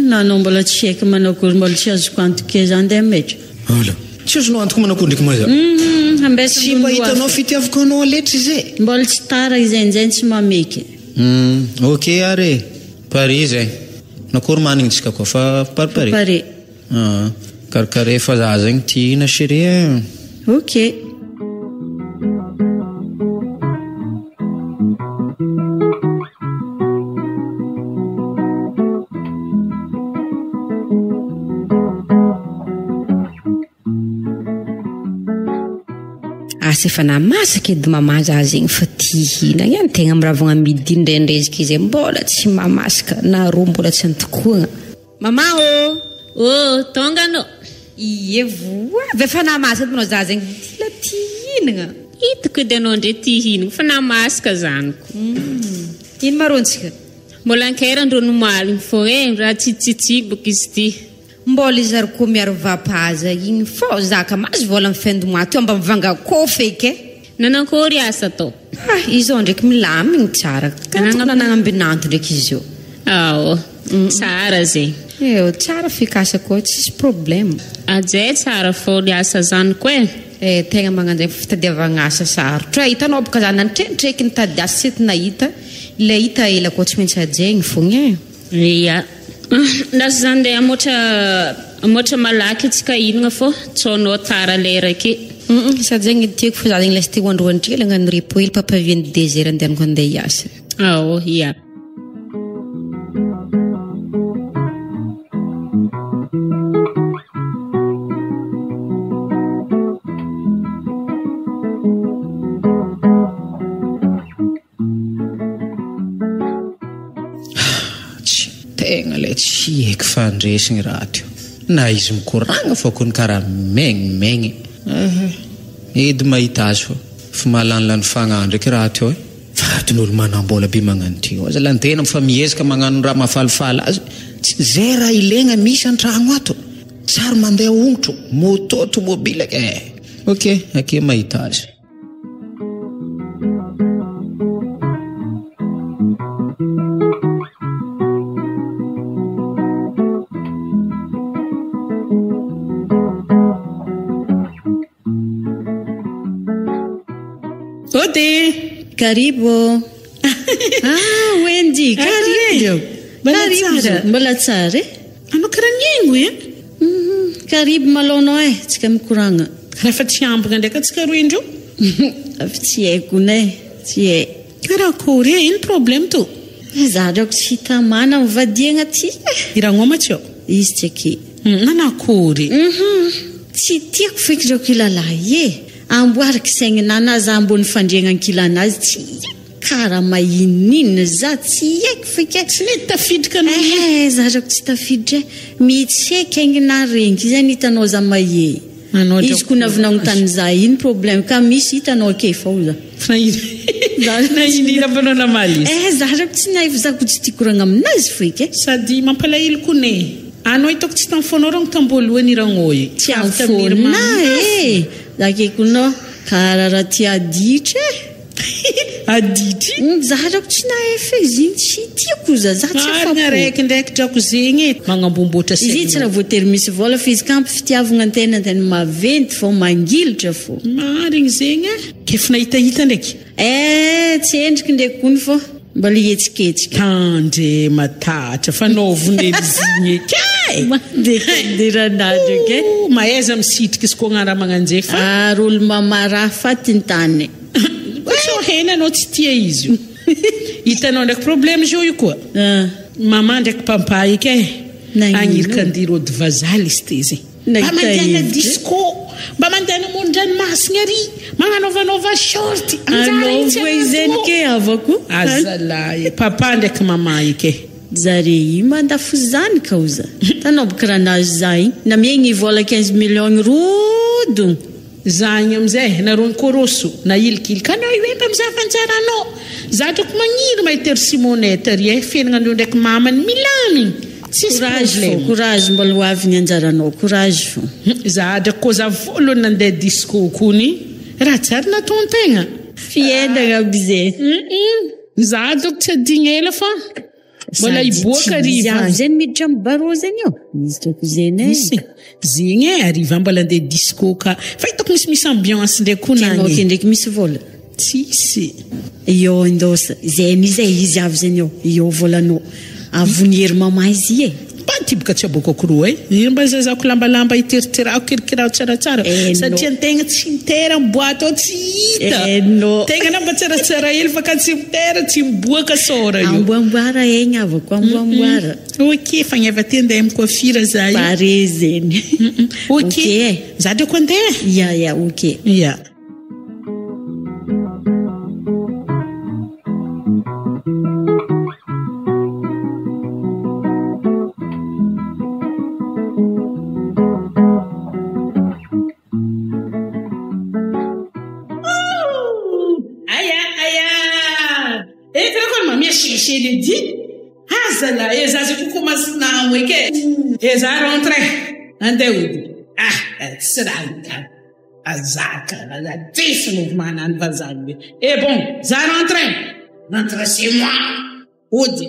nanao mbola tsy haiko manakory mbola tsy azoko antoke zany de metry tsy azonao antoko manakory ndraiky maza tsy mba hitanao fitiavako anao letry zay mbola tsy tara izay tsy mameky ok are pari zay nakory manigny tsika koa fa paripare karakare fa za zegny tiana chérie ok. Efa namasaka edy mama za zegny fa tia hina ihany tegna miravagna midi ndraindrezika izy mbola tsy mamasaka na ro mbola tsy antokoagna. Mama tonga anao. Ie voavy efa namasaka manao za zegny la tia hinagna. Hitako edy anao ndray tia hinagna fa namasaka zaniko. Ino marontsika? Mbola ankerandro nomaligny fô raha tsitsitsibaka izy ty. Mbola izy ary koa miaro vapaza igny fô zaka mazy vola mifendy moa ty mba mivanga kô feky nanankory asa atao Izao ndraiky milamigny tsara. Nanambinanto ndraiky izy io. Tsara zegny. Tsara fikasa koa tsisy problème. Ajay tsara fô ny asa zany koa tegna magnanjay fitadiavagna asa sarotra. Hitanao boka zany nantreky nitady asa sy nahita. Ilay hita ela koa tsy maintsy ajaigny fogna e. Ia. Ndasy zany ndeha amoatra malaky tsika hinagna fô tsonao tara lera ake. Sady zegny tiako fô za zegny lasy tia androandrela agnano repos hely papaviany désert andehanako andeha hiasa. Ia. Tegna le tsy haiko fandresigny raha teo. Na izy mikoragna fô kony karaha megny. Edy mahita azy fa malanilany fagnahy ndraiky raha teo e. Vatin'olo manambola be magnano teo. Aza lantena mifamihezaka magnano raha mahafalifaly azy. Zay raha ilaigna misy an-tragno ato. Tsary mandeha ongotro, moto automobile Ok, ake mahita azy. Karibu. Wendy, karibu. Mbola tsara e? Anao karaha ny Karibu malonao e, tsika mikoragna. Rehefa tsy ambina ndraika tsika roa indro? Avy tsy haiko ne, tsy hay. Karakory ino problème to? Za draoko tsy hita mana mivadiagna ty. Iragnoma tsy ao? Izy tsy ake. Nanakory? Tsy tiako feky draoko ilalahy e. Amboariko saigninana za ambony fandriagna ankilanazy tsy karaha mahininina za tsy haiko feky. Tsy mety tafiditra anao. Za draoko tsy tafiditra mihitsika aingina rengy zany hitanao za mahe. Izy ko navinagnontany za ino problème ka misy hitanao ake fao za. Na inina mpanao namaly. Za draoko tsy nahivo za ko tsy tia koragna aminazy feky. Sady mampalahelo kone. Anao hitako tsy tamfonao rano tamboalohany iragnoy. Tsy amfona za kekonao karaha tia aditra aditry? Za draoko tsy nahefa izy iny tsy tiako za tsy afaka raiky ndraiky drako zegny magnambomboatra izy tsy raha voatery misy vola fa izy kampy fitiavagna antena maventy fô mangilitra fô marigny zegny kefa nahitahita ndraiky tsy endriky ndraiky kony fô mbola hietsiketsika andre matatra fanaovonelizigny mandehandiranazy ke mahaiza misitrika izy ko agnaraha magnanjay fa rolo mamaraha fatintany tsy hena anao tsy tia izy io hitanao ndraiky problème zio io koa mama ndraiky papa iky agnirika andiro ody vazaly izy tezy mba mandehana disco mba mandehana amoron-dranomasina ary magnanaovanova shorty anjaizeny avako azalahy papa ndraiky mama iky zare mandafo zany kauza tanao bokranazy zay na miegny vola 15 millions rodo zany amzay narony koroso na ilikilika anao iwemba mizafanjaranao za drako magniry mahitery simonette ary fiainana andreo ndraiky mamany milamigny courage mbola hoaviny anjaranao courage fo za drako koa za voalohany nandeha disco kony raha tsara nataon-tegna fiedagna bize za drako tsy adigna ela fa mbola iboaka riva zeny miditra mibaro zeny io izy drako zeny zegny ariva mbola andeha disco ka fa hitako misy ambiance ndraiky koa nanao ndraiky misy vola tsisy io ndosa zeny izy avy zeny io volanao avonihery mama izy tiboka tsy abokako roa mba zazako lambalamba iteriterako kirikirao tsaratsara satria antegna tsy mitera miboato ao tsy hita tegna namba tsaratsara hely fa ka tsy mitera tsy miboaka sora io amboamboara egny avako amboamboara ok fa ny avy aty andeha amin'ny coiffure za io pare zeny ok za drako andeha ya ok ya Ele dit hazala ezazi kukomas na weke eza rentre ande udi sralta azaka tsisy mouvement nany fa zany et bon za rentre chez moi ody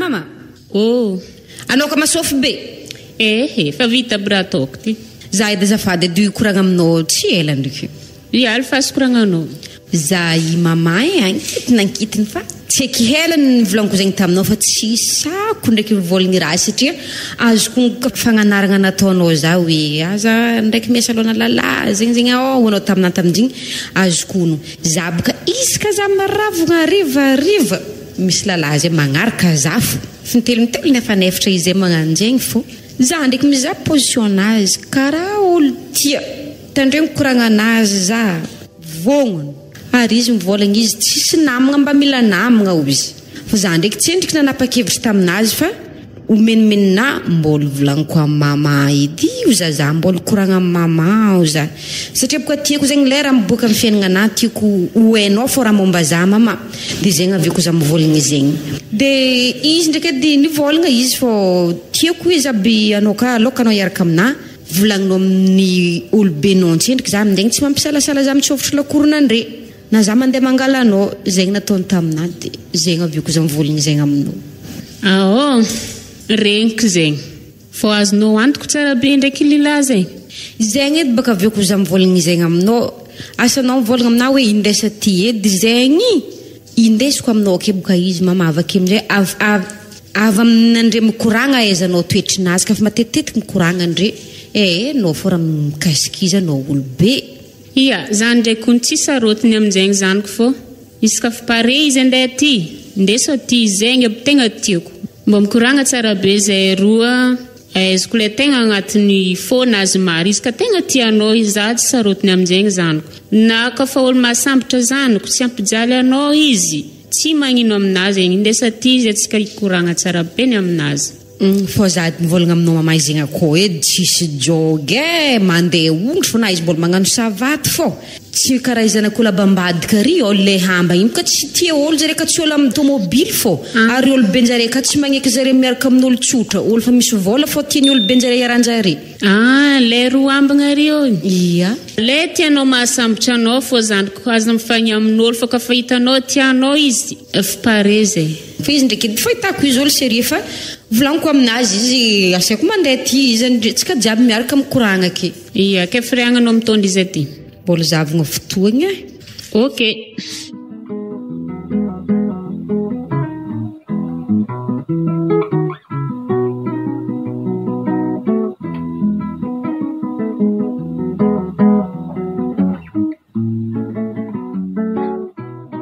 mama anao ka masofy be fa vita brataoko ty za edy azafady edy koragna aminao tsy ela ndraiky ialy fa azo koragnanao za i mama ankitinankitiny fa tsy eky hela ny volaniko zegny taminao fa tsy sako ndraiky mivolagny raha satria azoko fagnanaragna nataonao za hoe aza ndraiky miasalona lala zegny anao taminah tamin'igny azoko ono za boka isaka za maravogna rivariva misy lala zay magnaraka zafo fnitelmitely nefanefatra izy zay magnanjegny fo za ndraiky miza position anazy karaha olo tia tandre mikoragna anazy za vognony ary izy mivolagna izy tsisy namagna mba mila namagna o izy fa za ndraiky tsy endriky nanapa-kevitra taminazy fa omenimenina mbola volagniko amin'ny mama edy io za mbola koragna amin'ny mama o za satria boka tiako zegny lera miboaka amin'ny fiainagna anahy tiako hoenao fô raha momba za mama dia zegny aveko za mivolagna zegny dia izy ndraiky edy nivolagna izy fô tiako izy aby anao ka aloka anao iaraka aminahy volagninao amin'ny olobenao ntsendriky za mindegny tsy mampisalasala za mitsofotro lakoronandre na za mandeha mangala anao zegny nataony taminahy dia zegny aveko za mivolagna zegny aminao regniko zegny fô azonao antoko tsara be ndraiky lila zegny zegny edy baka aveko za mivolagna zegny aminao asanao mivolagna aminah hoe indesa ty edy zegny indesiko aminao ke boka izy mama avake amizay avy aminandre mikoragna aizanao toetrinazy ka fa matetitetika mikoragna andre nao fô raha mikasikiza anao olo be ia zany ndraiky kony tsy sarotiny aminjegny zaniko fô izy ka fa pare izy andeha ty ndesa ty zegny aby tegna tiako mba mikoragna tsara be zay roa aiziko le tegna agnatin'ny fônazy mary izy ka tegna tianao izy za tsy sarotiny aminjegny zaniko na ka fa olo mahasambatra zaniko tsy ampijaly anao izy tsy magnino aminazy egny indesa ty izy atsika hikoragna tsara be ny aminazy fô za mivolagna aminao mama izy zegny akô edy tsisy jogy mandeha ondry fô na izy mbola magnano savaty fô tsy karaha izy anak'olo abambadika ry olo le hamba igny ka tsy tia olo zare ka tsy olo amin'ny tomobily fô ary olo benjare ka tsy magneky zare miaraka amin'olo tsotra olo fa misy vola fô tiany olo benjare iaranjare le roa ambagna ry io ia le tianao mahasambatra anao fô zaniko azo mifagny amin'olo fa ka fa hitanao tianao izy fa pare zay fa izy ndraiky fa hitako izy olo serie fa volagniko aminazy izy asiako mandeha ty izy tsika jiaby miaraka mikoragna ke ia ke firiagnanao mitondra izy aty mbola zavagna fotoagna ok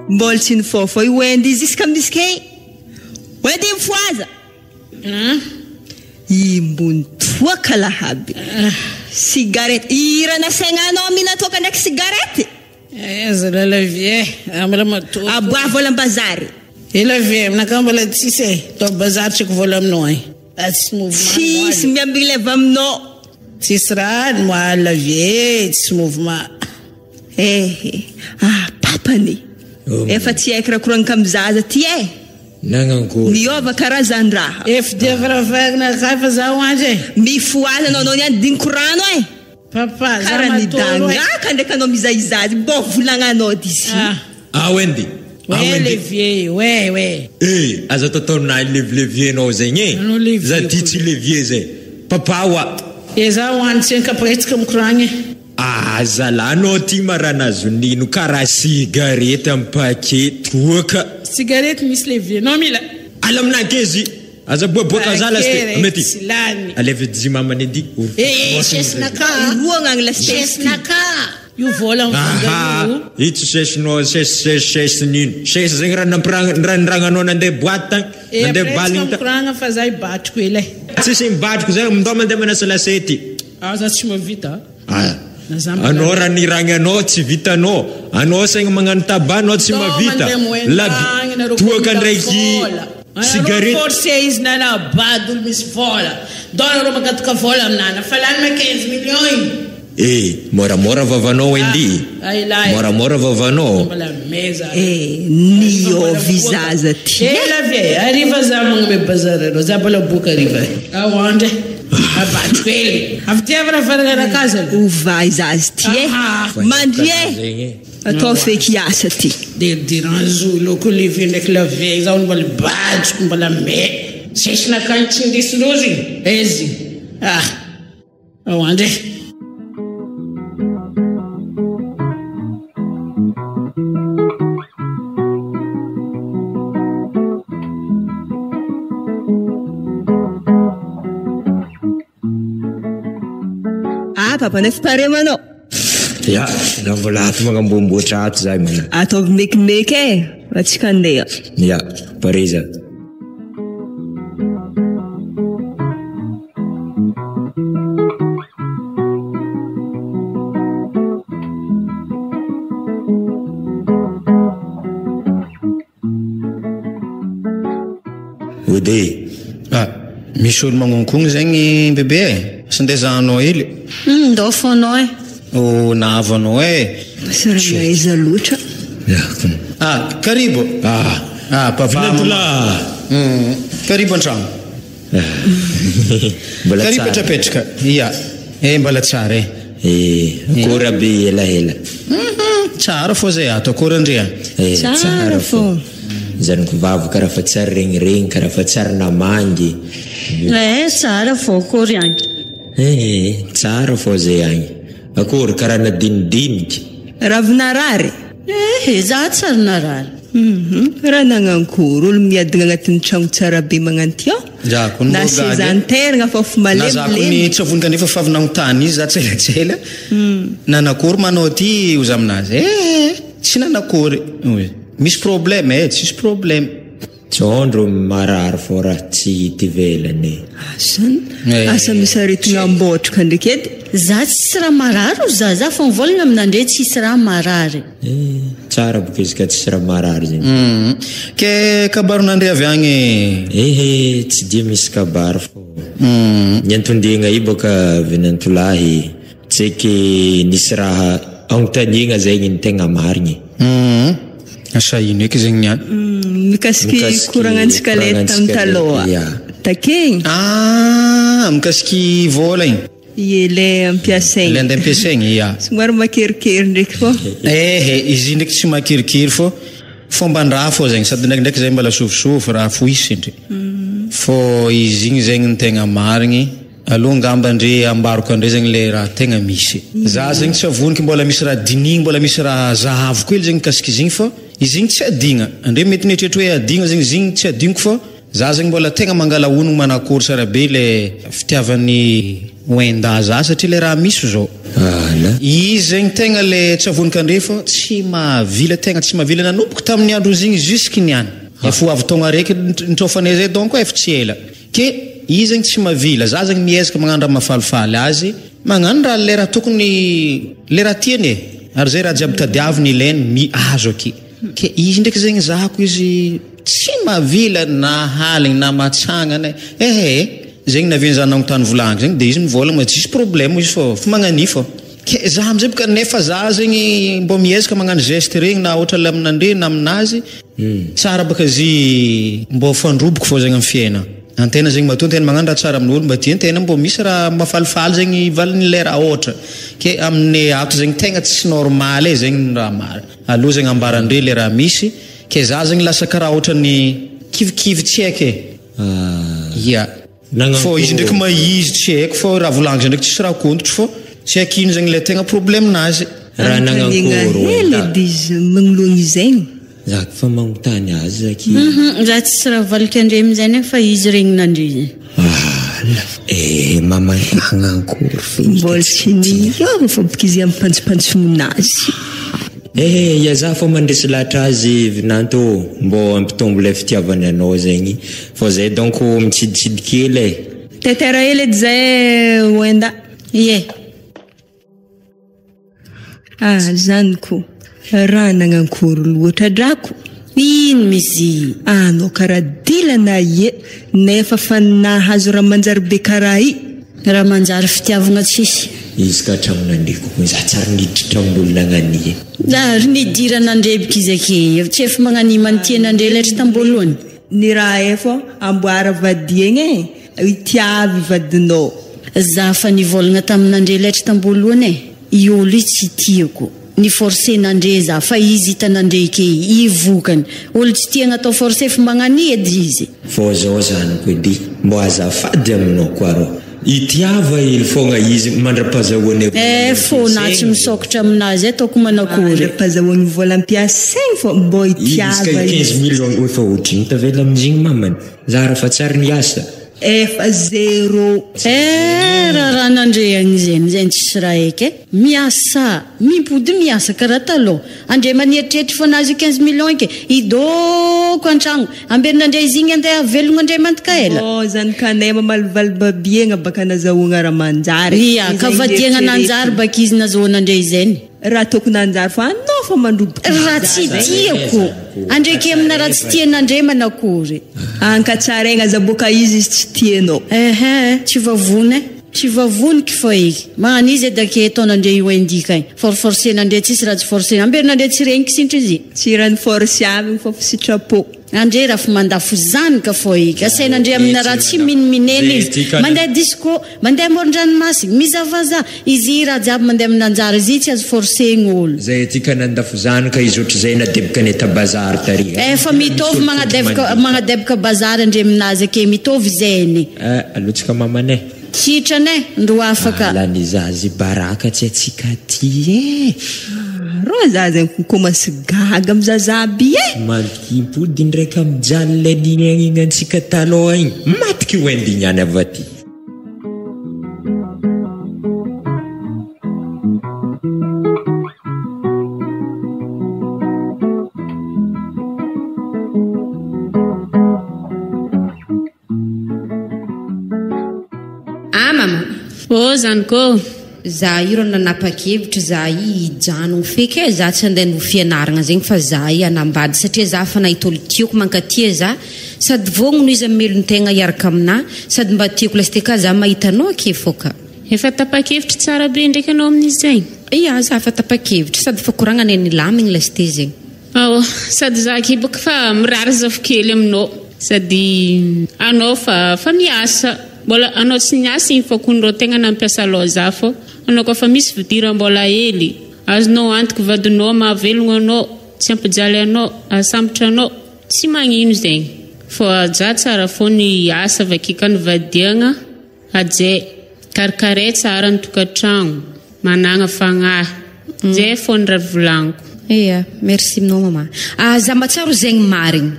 mbola tsy nifôfô i wendy izy isaka misy ke wendy mifoaza imbony toa kalahaby cigarette irana sainganao minatoka ndraiky cigarette zala lavie amala mato aboa vola ambazary lavie aminaka mbola tsisy to bazary tsiko vola aminao tsisy mouvement tsisy miambileva aminao tsisy raha moa lavie tsisy mouvement papany efa tsy haiko raha koragna kamizaza ty nanankory niova karazan-draha fdiavaravagna kafa za hoandry mifoazanao anao niany dinkorano papa karaha nidangaka ndraiky anao mizaizazy mbo volagnanao dizy wendy levier aza tataonay levienao zegny za ty tsy levier zay papa wa za hoandry tsy kapretsika mikoragna zalanao ty maranazo nino karaha sigarety amin'ny paquet toaka cigarette misy levier non mila ala aminakezy aza boaboaka zala mety alevy dy mamany edy chesnaka roagna agny chesnaka io vola itsy sesinao ses nino ses zegny raha niragnanao nandeha boaty tagny nandeha baligny fa za ibatriko ela tsisy mibatriko zay mndao mandeha manasa lasety za tsy mavita anao raha niragny anao tsy vitanao anao saigny magnano tabanao tsy mavita toaka ndraiky cigarette forcé izy nana badolo misy vola donareo makatoka vola aminana fa lany ma 15 millions Moramora vavanao endy. Moramora vavanao. Mbola meza. Niovy zaza ty. Ela vye, arriva za magname bazara ro, za mbola boka arriva. Aonde? Abatwele. Avitiavana faragana kaza. Ovay zaza ty mandrie. Atao feky asa ty. Diranzolo ko livy ndraiky lavie za mbola batsoko mbola me. Sesina kany tsy ndisindrozy. Ezi. Aonde? Papa nefa pare manao. Ya, na mbola ato magnambomboatra ato zay mana. Ataovy mekimeky atsika andeha. Ya, pare za. Ode. Misy olo magnonkogny zegny bebe sandezahanao hely. Ndao fonao Nahavanao Sarana iza loatra. Karibu. Papa. Karibu antragno. Karibu petrapetraka. Ya. Mbola tsara Akory be elaela. Tsara fô zay ato akory andrea. Tsara fô. Zanako vavy karaha fa tsara regniregny karaha fa tsara namangy. Tsara fô akory agny. Tsara fô zay agny. Akory karaha nadinidiniky. Ravinarary. Za tsara narary. Raha nanankory olo miadina agnatin'ny tragno tsara be magnanty ao. Na sezanteragna fa fa Na za kony tsavony kanefa fa avy nagnotany izy za tselatsela. Nanakory manao ty ozy aminazy. Tsy nanakory. Misy problème tsisy problème. Tsondro marary fô raha tsy hita ivelany. Asa misy aretigna ambotrika ndraiky edy. Za tsisy raha marary o za fa mivolagna aminandre tsisy raha marary. Tsara boka izy ka tsisy raha marary zegny. Ke kabaronandre avy agny. Tsy dia misy kabaro fô. Ny antondegna i boka venantolahy tseky nisy raha agnontaniagna zegny ny tegna marigny. Asa ino eky zegny niany? Mikasiky koragnantsika le tamin'ny taloha. Takeny? Mikasiky vola igny. Le ampiasaigny. Le andeha ampiasaigny, ya. Somary makerikery ndraiky fô. Izy ndraiky tsy makerikery fô fomban-draha fô zegny sady ndraikindraiky zay mbala sofisofy raha foisindry. Fô izy igny zegny ny tegna marigny. Aloha ngamba andre ambaroko andre zegny le raha tegna misy. Za zegny tsy avoniky mbola misy raha dinigny mbola misy raha zahavo koa zegny kasika izy igny fô izy igny tsy adigna. Andre mety netretra hoe adigna zegny izy igny tsy adigniko fô za zegny mbola tegna mangala onogno manakory sara be le fitiavan'ny oenda za satria le raha misy zao. Izy zegny tegna le tsy avoniky andre fô tsy mahavila tegna tsy mahavila nanomboka tamin'ny andro izy igny jusky niany. Efa avy taogna raiky nitrofanay zay donc efa tsy ela. Ke izy zegny tsy mavila za zegny miezaka magnano raha mafalifaly azy magnano raha le raha tokony le raha tiany ary zay raha jiaby tadiaviny ilainy azo aky. Ke izy ndraiky zegny zahako izy tsy mavila na haligny na matsagnana zegny naviany za nagnotany volagny zegny de izy mivolagna tsisy problème izy fô magnani fô. Ke za amizay boka nefa za zegny mbo miezaka magnano geste regny na ohatra le aminandre na aminazy tsara baka zy mbo fandroboko fô zegny amin'ny fiaina. Antena zegny matoa tena magnano raha tsara amin'olo mba tia tena mbo misy raha mafalifaly zegny valiny le raha ohatra. Ke amin'ny ato zegny tegna tsy normaly zegny raha mara. Aloha zegny ambarandre le raha misy ke za zegny lasa karaha ohatra ny kivikivy tsy haiko fô izy ndraiky maizy tsy haiko fô raha volangitra ndraiky tsisy raha kontotro fô tsy haiko ino zegny le tegna problemnazy. Raha nagnankory dizy magnologny zegny. Za fa magnontany azy zaky. Za tsisy raha valiko andre amizay nefa izy regninandre. Mama nagnankory fe. Mbola tsy niova fô boka izy ampantsipantsimonazy. Ya za fa mandresy lahatra azy vinanto mbo ampitombo le fitiavany anao zegny fô zay donc mitsiditsidika kely tetera hely edy zay oenda. Zaniko raha nagnankory loatra drako. Ino misy? Anao karaha dilana nefa fa nahazo raha manjary be karaha i. raha manjary fitiavana tsisy izy ka tramonandreko za tsara niditra tramon'olona agnanie ary nidiran'andrebika izy ake tsy efa magnanima ny tian'andre letra tamboalohany ny raha efa amboara vadiegny itiavy vadinao za fa nivolagna tamin'andre letra tamboalohany i olo tsy tiako ny forcen'andre za fa izy hitan'andre ke ivokany olo tsy tiagna atao force fa magnani edy izy fô zao zanako edy mbo azafady aminao koa rô itiava ely fogna izy mandra-pahazahoany fô na tsy misokatra aminazy ataoko manakory mandra-pahazahoany volam-piasaigny fô mbo itiava izy 15 million efa otriny tavela amin'izigny mamany za raha fa tsary niasa efa 0 raha nandreagny zany tsisy raha eky miasa mipody miasa karaha taloha andre manieritreritry foanazy 15 million eky idoko an-tragno amberin'andre izy igny andeha avelogna andre mantika ela zany kanay mamalivaly babiegna baka nazahoagna raha manjary ia ka vadiagna nanjary baka izy nazahoan'andre izany raha tokony anjary fa anao fa mandroboka raha tsy tiako andreky amina raha tsy tian'andre manakory ankatsaraigna za boka izy tsy tianao tsy vavoniky fo eky magnano izy edake ataon'andre io indika igny forforcen'andre tsisy raha tsy forcena amberin'andre tsy regniky sinitra izy tsy raha ny force avy fa fisitrapo andre raha fa mandafo zanika fo eky asain'andre amina raha tsy miniminena izy mandeha disco mandeha moron-dranomasina mizavaza izy raha jiaby mandeha amin'anjara izy tsy azo forcegny olo zay atika nandafo zanika izy ohatry zay nadebika neta bazary tary fa mitovy magnadebaka bazary andre aminazy ake mitovy zany alotsika mamanay kitrane ndro afaka lany zazy baraka tsy atsika ty ro zaza komasy gaga mizazaby mantimpody ndraiky amijaly le ligny igny antsika taloha igny matiky hoendignany avaty zaniko za iro nanapa-kevitra za ijanogno feky za tsy andeha no fianaragna zegny fa za anambady satria za fa nahita olo tiako mankatia za sady vognono izy amelon-tegna iaraka amina sady mba tiako lasiteka za mahitanao ake foka efa tapa-kevitra tsara be ndraiky anao amin'izy zegny ia za fa tapa-kevitra sady fa koragna ny lamigny lasite zegny sady za ake boka fa mirary zavokely aminao sady anao fa miasa mbola anao tsy niasa igny fa konro tegna nampiasa loha za fô anao koa fa misy vidira mbola hely azonao antoky vadinao mahavelogno anao tsy ampijaly anao asambatra anao tsy magnino zegny fô aja tsara fô ny asa vakika ny vadiagna ajay karikaray tsara ny tokantragno managna fagnahy zay fô ny raha volagniko ia merci aminao mama za matsaro zegny marigny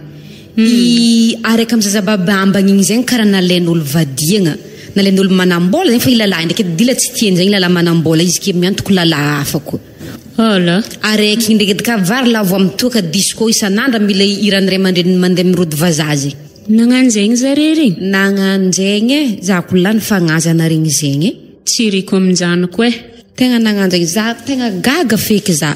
araka amizazababa ambagny igny zegny karaha nalain'olo vadiagna nalain'olo manambola zegny fa ilalay ndraiky dila tsy tiany zegny lala manambola izy ke miantoko lala afako araiky igny ndraiky edika vary lavo amin'ny toaka disco isan'andra mila iran'iray mandeha mirody vazazy nagnano zegny zare regny nagnano zegny za kolany fagnazana regny zegny tsy riko aminjanako tegna nagnanjagny za tegna gaga feky za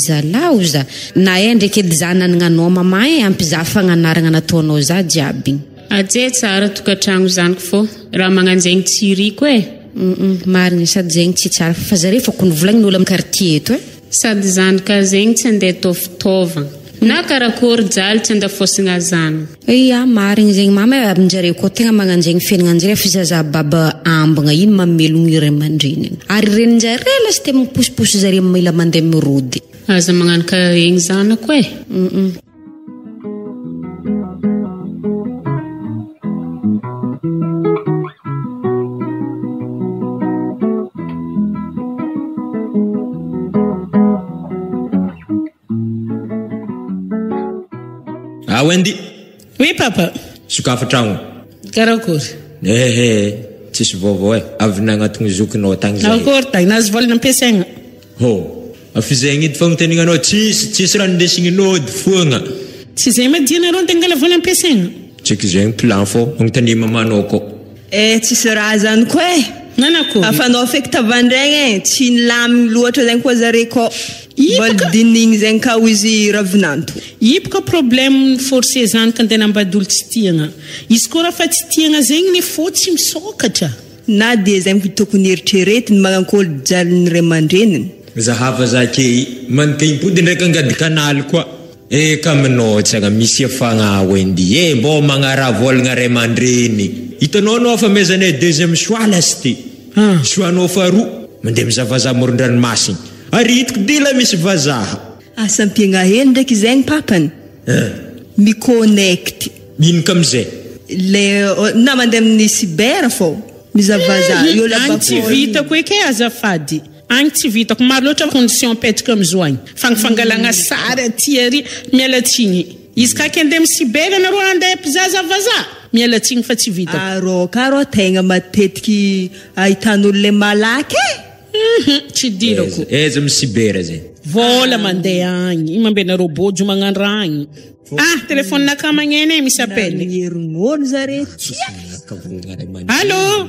zalao za na ndraiky edy za nananao mama ampy za fagnanaragna nataonao za jiaby ajay tsara tokantragno zaniko fô raha magnano zegny tsy riko marigny sady zegny tsy tsara fa zare fa kony volagnin'olo amin'ny quartier eto sady zanika zegny tsy andeha atao fitaovagna na karakory jaly tsy andeha fosina zana ia marigny zegny mama aminjare koa tegna magnano zegny fiainagnanjare fa zazababa ambagna ino mamelogno iray aman-dreniny ary reninjare lasite miposiposy zare mila mandeha mirody aza magnano karaha regny zanako Wendy. Oui papa. Sukafa tragno. Karakory. Tsisy vaovao avy nagnatony zokinao tagny zay. Akory tagny nazy vola nampiasaigna. Afizegny edy fagnontanignanao tsisy raha ndesigninao edy foagna. Tsy zay madianareo tangala vola nampiasaigna. Tsika zegny plan fô agnontany mamanao ko. Tsisy raha zaniko nanako. Afanao feky tavandraigny tsy nilamigny loatra zegny koa zare ko. Mbola dinigny zegny ka izy ravinanto. Ipoka problème forcé zanaka andeha nambady olo tsy tiagna. Izy koa raha fa tsy tiagna zegny ny fô tsy misokatra. na dia zay tokony eritreretiny magnankôly jalony ray aman-dreniny. Zahava zake mankaim-pody ndraiky angady kanaly koa. Eka aminao tsagna misy afagna Wendy. Mbô magnaravolagna ray aman-dreny. Hitanao anao fa mezanay deuxième choix lasty. Choix-nao faharoa mandeha mizavazaha moron-dranomasiny. Ary hitako dila misy vazaha. Asa ampiagna hely ndraiky zegny papany. Miconnect. Ino kamizay? Na mandeha amin'ny cyber fô. Mizavazaha. Agny tsy vitako eky azafady. Agny tsy vitako maro loatra condition petraka amizao agny. Fangafangalagna sary aty ary miala tsigny. Izy ka andeha amin'ny cyber anareo andeha mpizazavazaha. Miala tsigny fa tsy vitako. Arô karo tegna matetiky ahitan'olo le malaky. Tsy dirako. Eza amin'ny cyber zay. Vola mandeha agny. Mambena robot jo magnandra agny. Telefone naka magnene misy appel. Herin'olo zare. Allô?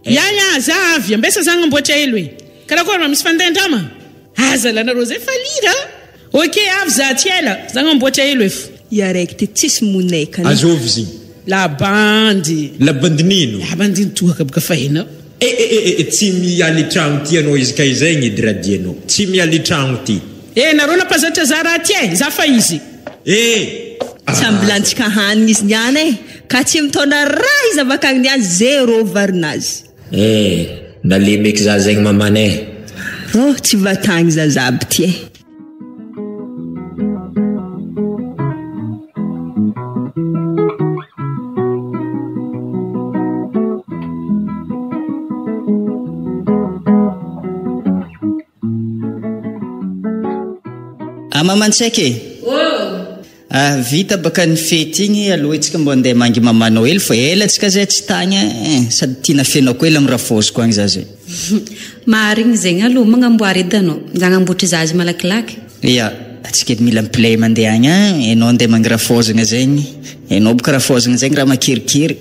Yaya zavy ambesa zagny amboatra elo e. Karakory misy fandendrama? Azala nareo zay falira. Okey avy za tiela. Zagny amboatra elo e. Yaraiky ty tsisy moneka. Azovy zigny. La bandy. La bandy nino? La bandy toaka baka fahina. Tsy mialy tragno ty anao izy ka izay gny dradianao. Tsy mialy tragno ty. Nareo napazatra zara aty za fa izy. Sambilantsika hanigny izy niany e. Ka tsy mitondra raha izy avakagny niany zéro varinazy. Nalemeky za zegny mamanay. Tsy vatagny zazaby ty e. Mamantsaiky. Vita baka ny fety igny aloha itsika mbo andeha mangy mamanao hely fa ela tsika zay tsy tagny sady tiana fianao koa ela amin'ny rafosiko agny za zay. Marigny zegny aloha magnamboary edanao zagnamboatra zazy malakilaky. Ia, atsika mila miplay mandeha agny enao andeha mangy rafozagna zegny. Enao boka rafozagna zegny raha makirikiry.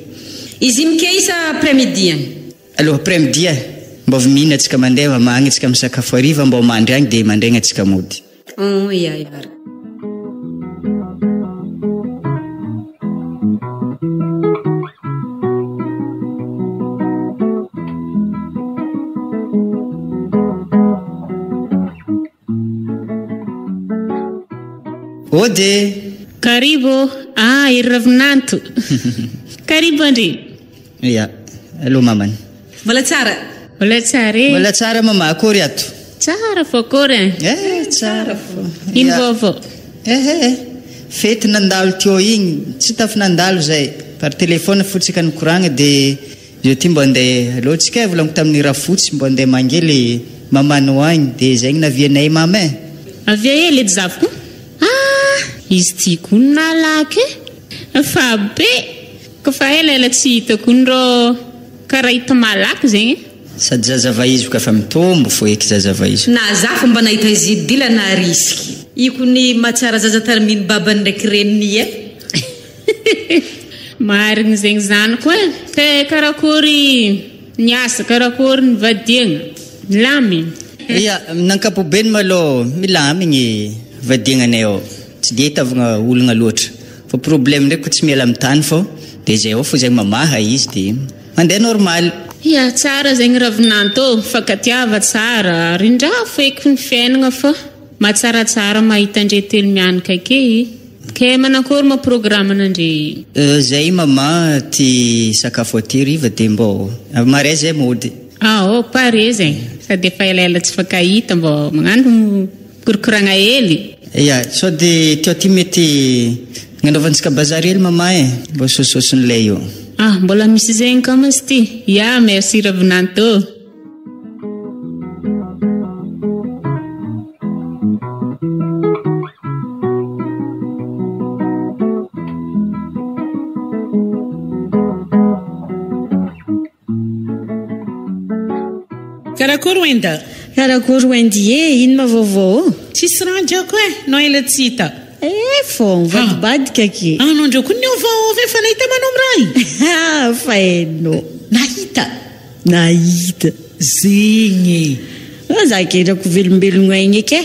Izy mike isa après-midi agny. Aloha après-midi mbo vimina atsika mandeha mamagny atsika misakafo hariva mbo mandry agny dia mandraigna atsika mody. Ia. Ode. Karibu. Iry ravinanto. Karibu andry. Ia. Alo mamany. Mbola tsara. Mbola tsara e. Mbola tsara mama akory ato. Tsara fo akory. Tsara fo. Ino vaovao? Fety nandalo teo igny tsy tafy nandalo zay par téléphone fotsika nikoragna dia io ty mbo andeha alohatsika volaniko tamin'ny raha fotsy mbo andeha mangely mamano agny dia zegny navianay mama e. Avia ely edy zavoko. Izy ty koa nalaky fa be kofa ela tsy hitako nro karaha hita malaky zegny. Sady zazava izy ka fa mitombo fo eky zazava izy. Na za fa mba nahita izy dila na risky. Iko ny matsara zaza taraminy babany ndraiky reniny e. Marigny zegny zanako e. Ka karakory niasa, karakory ny vadiagna. Milamy. Ia, nankapobeny malo milamy vadiagnanay ao. Tsy dia hitavagna ologna loatra. Fa problème ndraiky tsy miala amin-tany fô dia zay ao fo zegny mamaha izy dia mandeha normal. Ia, tsara zegny ravinanto, fakatiava tsara, rindrafo eky ny fiainagna fa matsaratsara mahita ndre telo mianaka ake. Ke manakory ma programme nandre? Zay mama ty sakafo aty riva dia mbo mare zay mody. Pare zay. Sady efa elaela tsy fakahita mbo magnano korokoragna hely. Ia, so dia teo ty mety gnanaovantsika bazary hely mama e, mbo sososon'ilay io. Mbola misy zegny kamasy ty. Ia, merci ravinanto. Karakory Wenda? Karakory Wendy ino ma vaovao? Tsisy randrako e, no ela tsy hita. Fô vadibadika ke. Nandreo koa niova fa nahita manao miray. Fa hainao. Nahita. Zegny. Za ketrako velombelogno aigny eke.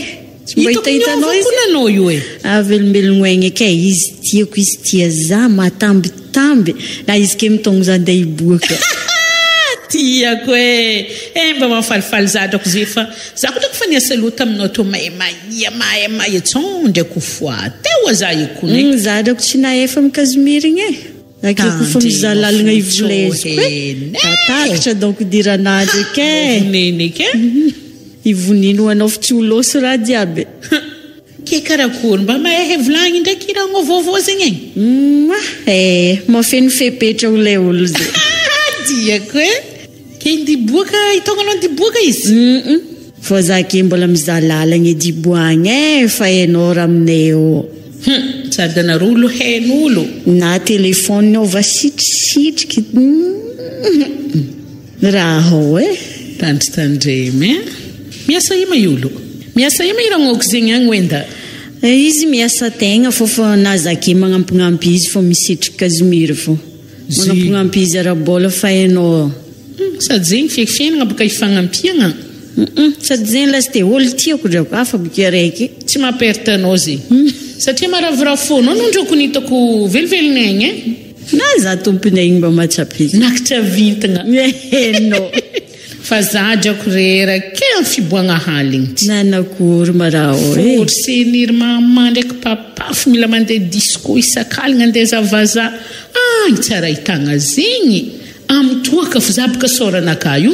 Tsy mba hitanao izy. Nanao io e. Velombelogno aigny eke. Izy tiako izy tia za matambitamby. Na izy ke mitongzo andeha hiboaka. tiako mba mahafalifaly zadrako zay fa za ko drako fa niasaloha taminao to maia tsondreko foa teo za ikony zadrako tsy naefa mikazimira igny akeko fa mizalalagna ivoleziko tatakatra donc diranazy ake nene ke ivonino anao fa tsy oloso raha jiaby ke karakory mba mahay volagny ndraiky iragno vaovao zegny mafeno fepetra ho le olo zay diako ke ndiboaka itonga anao ndiboaka izy fa za ke mbola mizalalagna diboagny fa hainao raha aminay eo sady anareo olo hain'olo na telefone ao vasitrisitrik raha ao tandritandremy miasa ima iolo miasa ima iragnoko zegny agny oenda izy miasa tegna fa nazake magnampignampy izy fa misitriky kazimira fo magnampignampy izy arabola fa hainao sady zegny fiaifiainagna boka ifagnampiagna sady zegny lasy te olo tiako drako afa boka araiky tsy mamperty anao zegny satria maravoravo fonao nondraoko nitako velivelona agny na za tompony igny mba matsapizy nakitra vintagna no fa za drako rera ke amin'ny fiboagna haligny nanakory marao forsenir mama ndraiky papa fa mila mandeha disco isakaligna andeha zavaza tsara hitagna zegny amin'ny toaka fa za boka soranaka io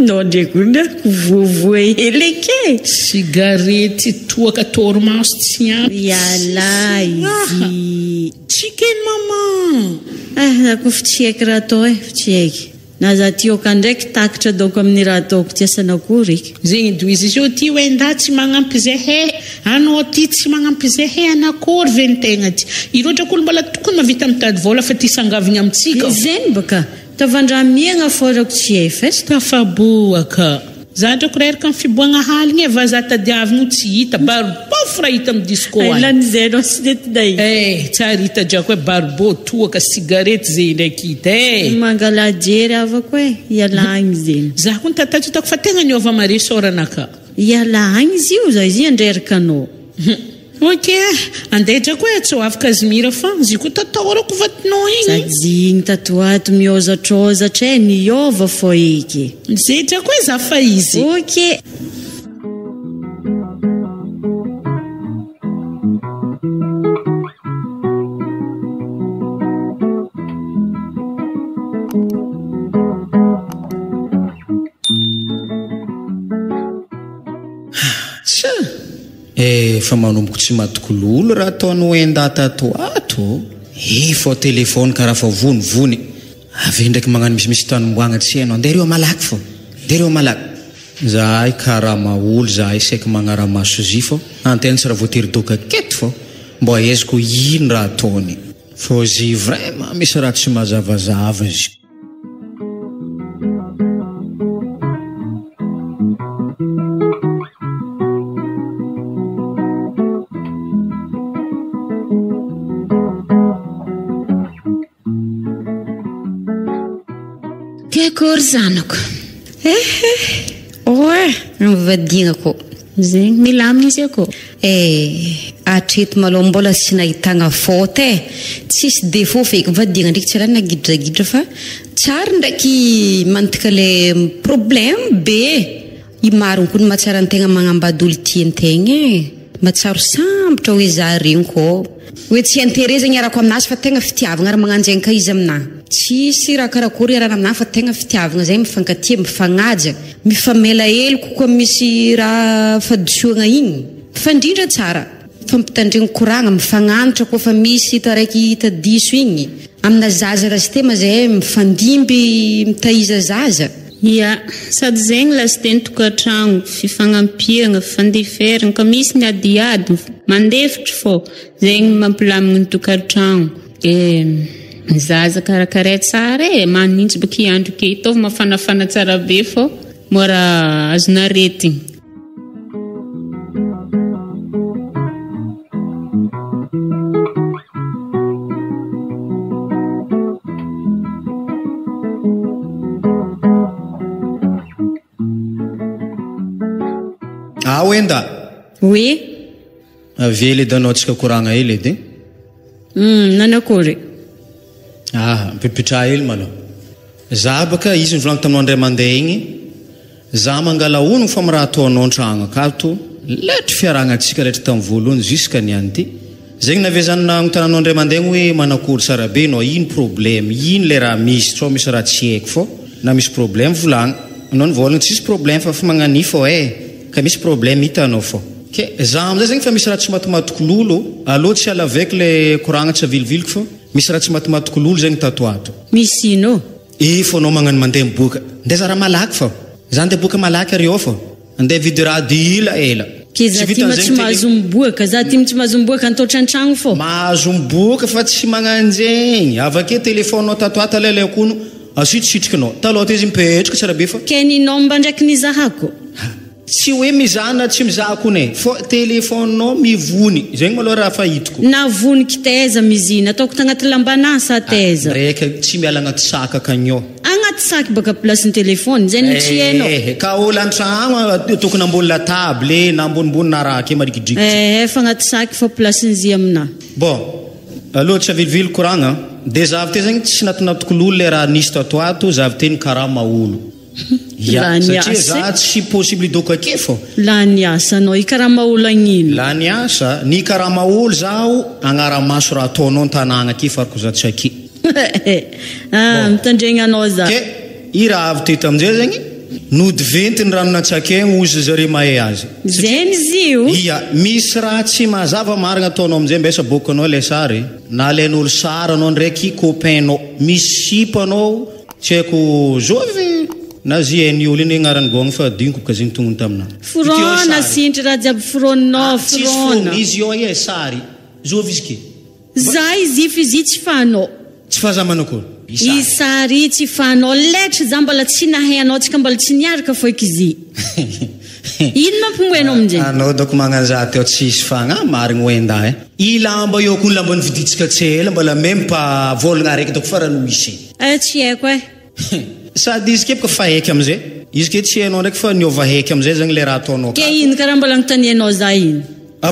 no ndraiky vovoa hely ake sigarety toaka torimaso tsy ampy yala izy tsy keny mama kofa tsy haiky raha atao tsy haiky na za tioka ndraiky takatra daoko amin'ny raha ataoko tiasanakory zegny doizy izy io ty oenda tsy magnampy zahay anao ty tsy magnampy zahay anakory ve nitegna ty irotrako olo mbola tokony mavita mitady vola fa ty sangavigna amitsika zegny baka tavandra-miagna forako tsy efa tafaboaka za ndrako reraka amin'ny fiboagna haligny va za tadiavigno tsy hita barbo raha hita amin'ny disco lany zay anao sy netiday tsara hita drako hoe barbo toaka sigarety zay ndraiky hita mangala jery avako ialagny zegny za ko nitatatra hitako fa tegna niova mare soranaka ialagny izy io za izy andreraka anao ok andedrako tsy ho avy kazimira fa zy ko tataorako vatinao igny sadjigny tatoato miozatrozatra niova fo iky zay drako za fa izy ok fa manomboko tsy matokololo raha ataonao enda tatoato fo telefony karaha fa vonivony ave ndraiky magnano misimisy tanomboagna tsy hainao ndereo malaky fo ndereo malaky zahay karaha maolo zahay saiky magnaramaso zy fo antena tsy raha voatery doka keto fo mbo aeziko ino raha ataony fo zy vraiment misy raha tsy mazavazava zy Kory zanako mivadignako zegny milamina izy ako atreto maloha mbola sy nahitagna faute tsisy défaut feky vadigna ndraiky tsy raha nagidragidra fa tsara ndraiky mantika le problème be i mariny koa ny mahatsara antegna magnambady olo tiantegna mahatsaro sambotra hoe za regny ko hoe tsy intérêt zegny arako aminazy fa tegna fitiavagna raha magnanjaigny ka izy aminahy tsisy raha karakory arana aminahy fa tegna fitiavagna zay mifankatia mifagnaja mifamela hely kokoa misy raha fadisoagna igny fandrindra tsara fampitandregny koragna mifagnanitra koa fa misy taraiky tadiso igny amina zaza rastema zay mifandimby mitaiza zaza sady zegny lasiteny tokantragno fifagnampiagna fifandeferagna ka misy ny adiady mandefitra fô zegny mampilamigny ny tokantragno zaza karakare tsara manintsy boka iandro ke itaovy mafanafana tsara be fô mora azona retigny Oenda oui avely edanao tsika koragna hely edy nanakory mipipitra hely malo za baka izy nivolagny taminao andray mandeha igny za mangala ono fa mi raha ataonao antragno akato letry fiaragnatsika letry tamin'ny voalohany jusqu'à niany ty zegny navezanina agnotananao andray mandeha hoe manakory tsara be nao ino problème ino le raha misy tsao misy raha tsy haiko fô na misy problème volagna anao nivolagna tsisy problème fa magnani fô ka misy problème hitanao fô ke za amizay zegny fa misy raha tsy matomatoko lolo alô tsy ala avec le koragna tsy aviliviliko fô misy raha tsy matomatoko lolo zegny tato ato misy ino fô anao magnano mandeha miboaka ndeza raha malaky fô za ndeha boaka malaky ary ao fô andeha vidy raha dila ela ke za tima tsy mahazo miboaka za tima tsy mahazo miboaka antotra an-tragno fô mahazo miboaka fa tsy magnanjegny avake telefôninao tato ato alala akono asitrisitrikanao taloha ty izy mipetraka tsara be fa ke ninao mba ndraiky nizahako tsy hoe mizana tsy mizahako ne fô telefôninao mivony zegny maloha raha fahitiko navoniky teza mizina ataoko tagnaty lambanasa teza reka tsy miala agnaty saka akagnyao agnaty saky baka placen'ny telefôny zay ny tsy hainao ka olo an-tragno tokony ambony latable na ambonimbonina raha ke marikidrikitra fa agnaty saky fa placen'izy amina bon aloha tsy avilivily koragna de zavy te zegny tsy natonatoko lolo le raha nisy tato ato zavy te ny karama olo satria za tsy possible idoko ake fô la niasa anao ikarama olo agnino la niasa ny karama olo zaho agnaramaso raha ataonao an-tanàgna aky farako za tsy aky mitandregna anao za ke i raha avy teto amizay zegny nody ventiny ranonatsakegny ozy zare mahay azy zeny zio misy raha tsy mazava marigna ataonao amizay mbesa bokanao le sary na alain'olo sara anao ndraiky copainao misy sipanao tsy haiko zovy na zieny olo iny agnarany gogna fa diniko ka zegny tongony tamina forona sintry raha jiaby foroninao forona izy io ie sary zovy izy ke za izy ify izy tsy fanao tsy fahazamanako i sary tsy fanao letry za mbola tsy nahay anao tsika mbola tsy niaraka foiky izy ino mampimoenao amizay anao doko magnanza teo tsisy fagna marigny oenda i lamba io koa lamba nividitsika tsela mbola même pas volagna araiky doko farany misy tsy haiko sady izy ke baka fa haiky amizay izy ke tsy hainao ndraiky fa niova haiky amizay zegny le raha ataonao ke ino karaha mbola notanianao za ino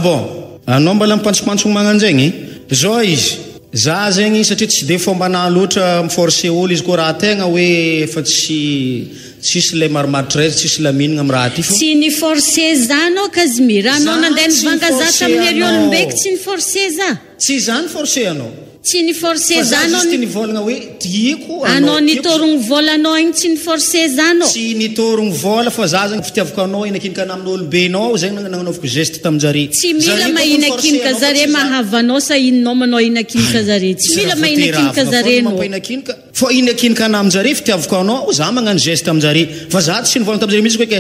bon anao mbola mipantsompantsogny magnanjegny zao izy za zegny satria tsy de fomba na loatra miforcé olo izy koa raha tegna hoe fa tsisy le marimaritra tsisy la minagna amy raha ty fo tsy ni forcé za anao Kazimira anao nandeha nivanga za tamin'ny ry olombeky tsy ni forcé za tsy za ny forcé anao tsy ni forcé za anao ny volagna hoe tiako anao nitorogny vola anao igny tsy ni forcé za anao tsy nitorogny vola fa za zegny fitiavako anao inakinika namin'ny olobenao zegny nagnanovako geste taminjare tsy mila mahinakinika zare mahavanao sa inonao manao inakinika zare tsy mila mahinakinika zare inakinika fa inakinika naminjare fitiavako anao za magnano geste aminjare fa za tsy nivolagna taminjare mihitsy koke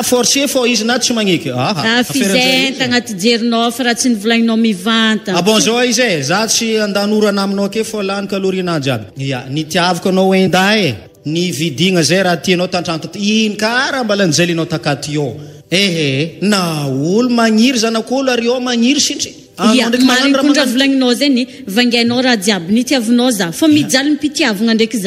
forcé fô izy na tsy magneky fizenta agnaty jerinao fa raha tsy nivolagninao mivanta bon zao izy za tsy andanora naminao ke fô lany kalorina jiaby nitiavako anao enda ny vidigna zay raha tianao tantranta ino karaha mbala nijalinao takaty io na olo magniry zanak'olo ary io magniry sitry marikondra volagninao zany vangainao raha jiaby nitiavinao za fa mijaly mipitiavagna ndraiky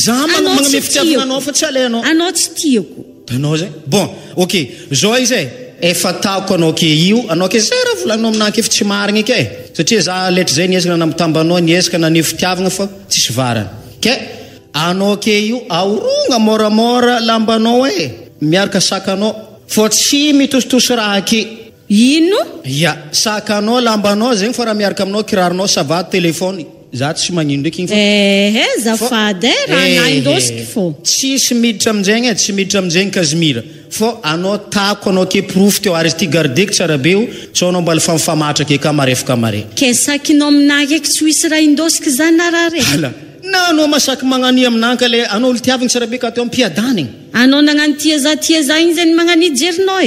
za magname fitiavagna anao fa tsy alainao anao tsy tiako anao zay bon ok zao izy efa taoko anao ke io anao ke zay raha volagninao aminah ke fa tsy marigny ke satria za letry zay niezaka namotambanao niezaka nane fitiavagna fa tsisy varany ke anao ke io aorogna moramora lambanao miaraka sakanao fô tsy mitositosy raha ke ino sakanao lambanao zegny fa raha miaraka aminao kirarinao sava telefôny za tsy magnino ndraiky igny zafady raha naindosiky fô tsisy miditra aminjegny tsy miditra aminjegny Kazimira fô anao tako anao ke proof teo ary izy ty gardeky tsara be o so anao mbala famafamatra ke ka marefaka mare ke sakinao aminahy eky tsy hoisy raha indosiky zany na raha reky na anao masaky magnani aminah ka le anao olo tiavagny tsara be ka teo ampiadanigny anao nagnano tia za igny zany magnani jerinao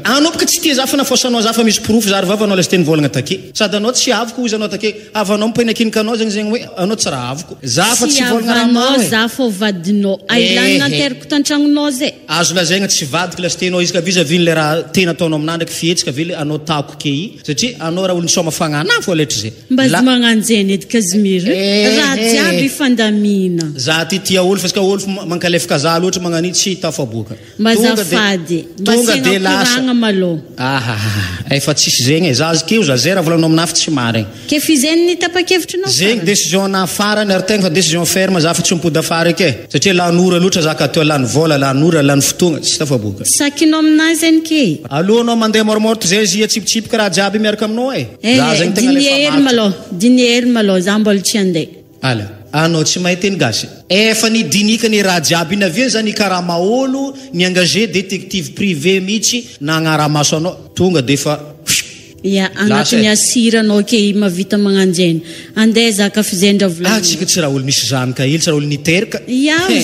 anao baka tsy tia za fa nafosanao za fa misy proof za ry vavanao la teny volagna take sady anao tsy avoko izy anao take avanao mipainakinika anao zegny hoe anao tsy raha avoko za fa tsy volagna raha za fô vadinao ailany nanteriko tantragnonao zay azo lazaigna tsy vadika la tenao izy ka vis-à-vis le raha tena ataonao aminah ndraiky fihetsika vele anao tako ke i satria anao raha olo nisoma fagnana fô letry zay mba zy magnanjeny edy Kazimira raha jiaby fandamina za ty tia olo fa ska olo mankalefaka za loatra magnani tsy tafaboaka mazafady mba sena koragna maloha efa tsisy zegny e zazy keo za zay raha volanao aminafy tsy marigny ke fizeny ny tapa-kevitrinao zegny décision na farany ary tegna fa décision ferme za fa tsy mipody afara ake satria lanora loatra zaka atao lany vola lanora lany fotoagna tsy tafaboaka sakinao aminazy zany ke alohanao mandeha moromorto zay zia tsipitsipika raha jiaby miaraka aminao za zegny tegna dinihery malo za mbola tsy andeha anao tsy mahay teny gasy efa ny dinika ny raha jiaby iny avy zany karaha maolo ny engagé détective privé mihitsy na agnaramaso anao tonga de fa agnatin'ny asiranao ke mavita magnanjeny andeha zaka fizendra tsika tsy raha olo misy zanaka ily tsy raha olo niteraka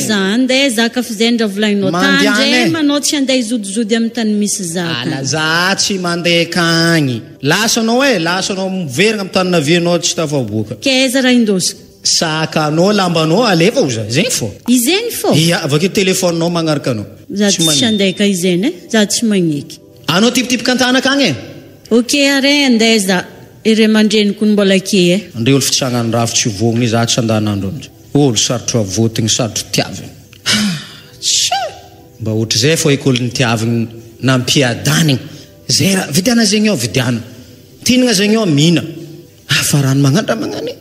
za andeha zaka fizendra volagninao tanjemanao tsy andeha izodizody amin'ny tany misy zaka za tsy mandeha kagny lasanao miverigna amin'ny tany navianao tsy tafaboaka keza raha indosiko sakanao lambanao aleva oza zegny fo izeny fo avakeo telefonenao magnaraka anao za tsy andeka izeny za tsy magniky anao tipitipika antanaka agny ok are andeha za ire mandreniko ny mbola ke andre olo fitsagnany rafo tsy vogny za tsy andanandro olo sarotro avotigny sarotro tiaviny mba ohatra zay fo ekolo ny tiaviny nampiadaniny zay raha vidiana zegny ao vidiana tinagna zegny ao mihina farany magnandra magnany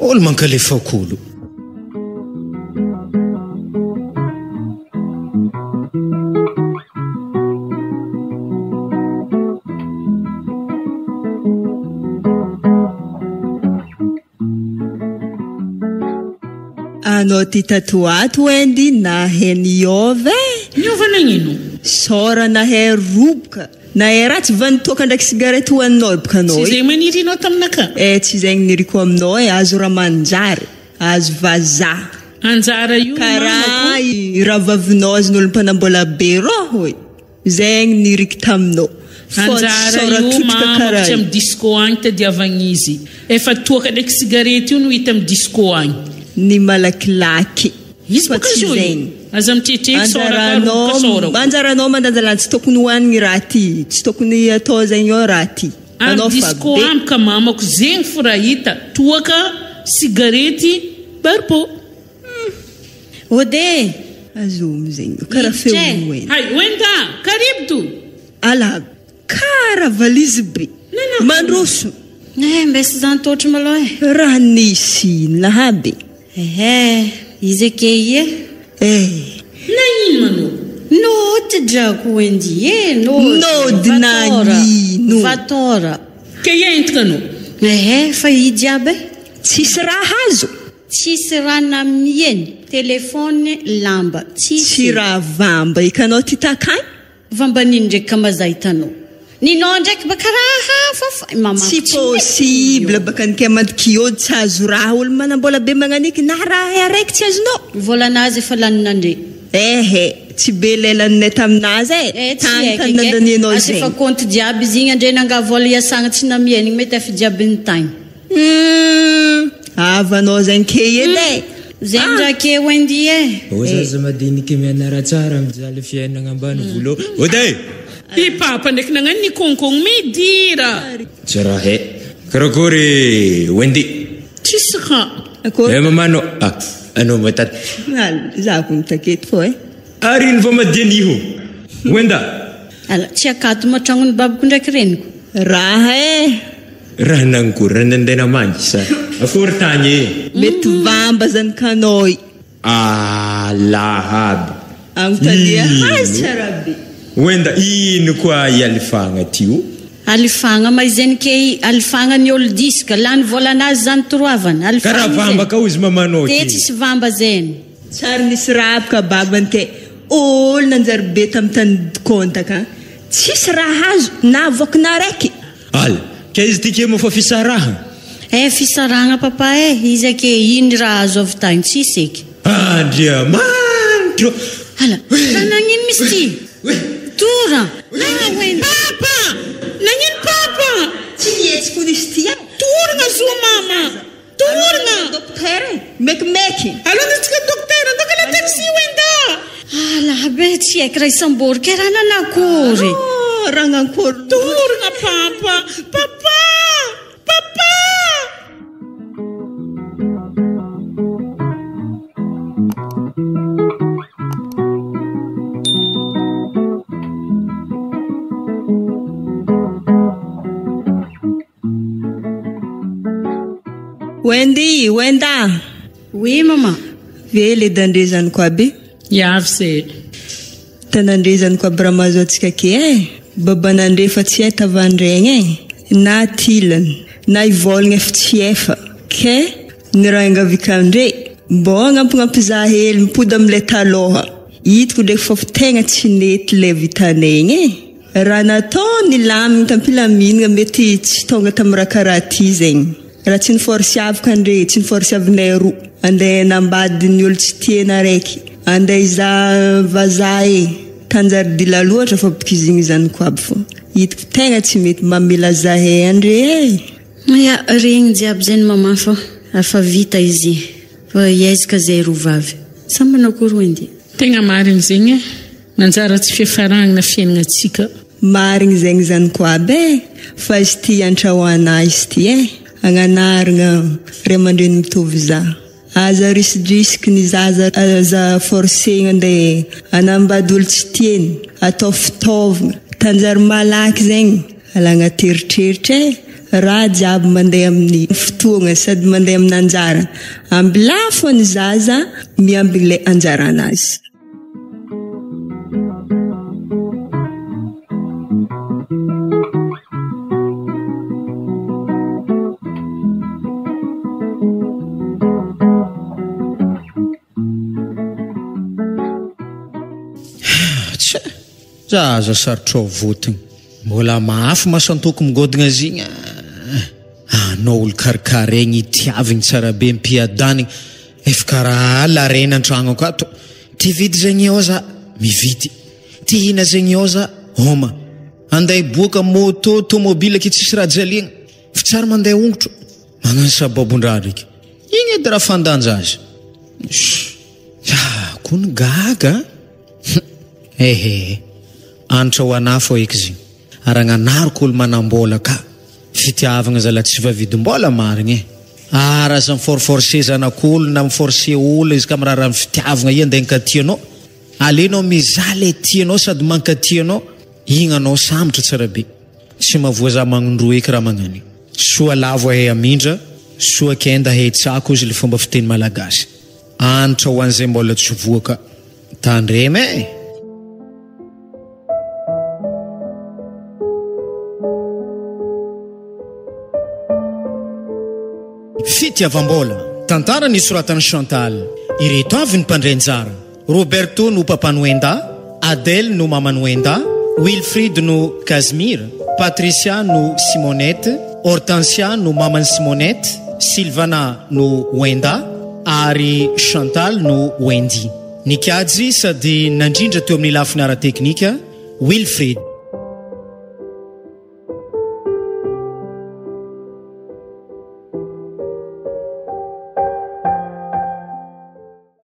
olo mankalefa kolo anao ty tatoato endy nahe niove niova nagnino sora nahe roboka nahe raha tsy vanitoaka ndraiky sigarety hoaninao boka anao tsy zegny manirinao taminaka tsy zegny niriko aminao azo raha manjary azo vazaha anjara io karaha raha vavinao azin'olo mpanambola be roho zegny niriky taminao anjara io mama tsy amin'ny disco agny tadiavagna izy efa toaka ndraiky sigarety io no hita amin'ny disco agny ny malakilaky izy baka izy zegny aza mitretreka sora anjaranao mandanjalany tsy tokony hoanigny raha ty tsy tokony atao zegny ao raha ty anao disco amka mamako zegny fo raha hita toaka sigarety barbo ode azomy zegny karaha feo hay wenda karibu tu ala kara valizy be mandroso mbesy zany totry malo raha nisy nahabe izy ke ie nagnino manao nody drako wendy nody nagnino vatora ke entaka anao fa ijiaby tsisy raha azo tsisy raha namieny telefony lamba tsy raha vamba ikanao ty takany vamba nino ndraiky kamazay tanao ninao ndraiky baka raha hafa tsy possible baka nike amandikiody tsy azo raha olo manambola be magnaniky na raha araiky tsy azonao volanazy efa laninandre tsy be lelanay taminazy tany nandanianao zegny efa compte jiaby izy igny andre nanga vola iasagna tsy namienigny mety efa jiaby ny tagny avanao zegny ke edy zegny raha ke wendy zaza madiniky mianara tsara mijaly fiainagna ambany volo ode papa ndraiky nagnano ny konkogno midira tsy raha karakory wendy tsisy ka mamanao anao matata zako mitaketo fo ary ny va madianiho wenda ala tsy akato matragnony babako ndraiky reniko raha raha nankory raha nandena mangy sa akory tany mety vamba zany kanoi lahaby agnotalia hazy tsara be wenda ino koa ialifagna tio alifagna ma izeny ke alifagna ny olo diska lany volanazy zany toroavana karaha vamba ka ozy mamanao ty tsisy vamba zeny tsary nisy rabaka babany ke olo nanjary be tamin'ny tany konta ka tsisy raha azo na avoakina raiky ke izy ty ke mofa fisaraha fisarahana papa izy ake iny raha azo avy tagny tsisy eky andriamanitro raha nagnino misy ty tora papa nagnino papa tsy mietsy polisy ty toragna zo mama toragna dokter mekimeky alontsika dokter andokala taxi wenda lahabe tsy eky raha isambory ke raha nanakory raha nankory toragna papa papa papa Wenda. Oui, maman. Ve le dandrezany koa be. Iavy se. Tanandrezany koa aby raha mahazo atsika ke babanandre fa tsy hay tavandregny na tilany na ivolagna efa tsy efa ke ny raha ingavikandre mbô agnampignampy za hely mipody am'le taloha hitako ndraiky fa tegna tsy nety le vitanegny raha natao nilamigny tampilaminagna mety tsy tonga tamin'ny raha karaha ty zegny raha tsy niforsiavaka andre tsy niforsiavinay roa andeha nambady ny olo tsy tiana raiky andeha iza vazaha tanjary dila loatra fa bokizigny zany koa aby fo hitako tegna tsy mety mamela zahay andre ya regny jiaby zany maman fa afa vita izy fa iezaka zay ro vavy samy manakory wendy tegna marigny zegny nanjara tsy fiafaragna na fiainagna atsika marigny zegny zany koa aby fa izy ty antrahoana izy ty agnanaragna ray aman-dreny mitovy za aza risidrisiky ny zaza forcegna andeha anambady olo tsy tieny atao fitaovagna tanjary malaky zegny alagna teritreritra raha jiaby mandeha amin'ny fotoagna sady mandeha amin'ny anjara ambilafo ny zaza miamby le anjaranazy zaza sarotra votiny mbola mafy masantoko migodagna zigny anao olo karikaregny itiavigny tsara be mpiadanigny efa karaha larena antragno akato ty vidy zegny ao za mividy ty hina zegny ao za homa anday boaka moto tomobile ky tsisy raha jaliagna fa tsara mandeha ongotro magnano sababondraha ndraiky igny edy raha fandanja azy kony gaga antra ho anafo eky zegny aragnanariko olo manambola ka fitiavagna zala tsy vavidim-bola marigny raha za miforforce zanak'olo na miforce olo izy ka amin'ny raha fitiavagna i andeha nkatianao alenao mizaha le tianao sady mankatianao igny anao sambotra tsara be tsy mavoa za magnondroa eky raha magnany soa lavo ahay amindra soa kenda hay tsako izy le fomba fiteny malagasy antra ho an'izay mbola tsy voaka tandrema fitiavam-bola tantara nisoratany Chantal ireto avy ny mpandrenjara Roberto no papany Wenda Adèle no mamany Wenda Wilfried no Casimir Patricia no Simonette Hortensia no mamany Simonette Sylvana no Wenda ary Chantal no Wendy nikajy sady nandrindra teo amin'ny lafiny ara teknika Wilfried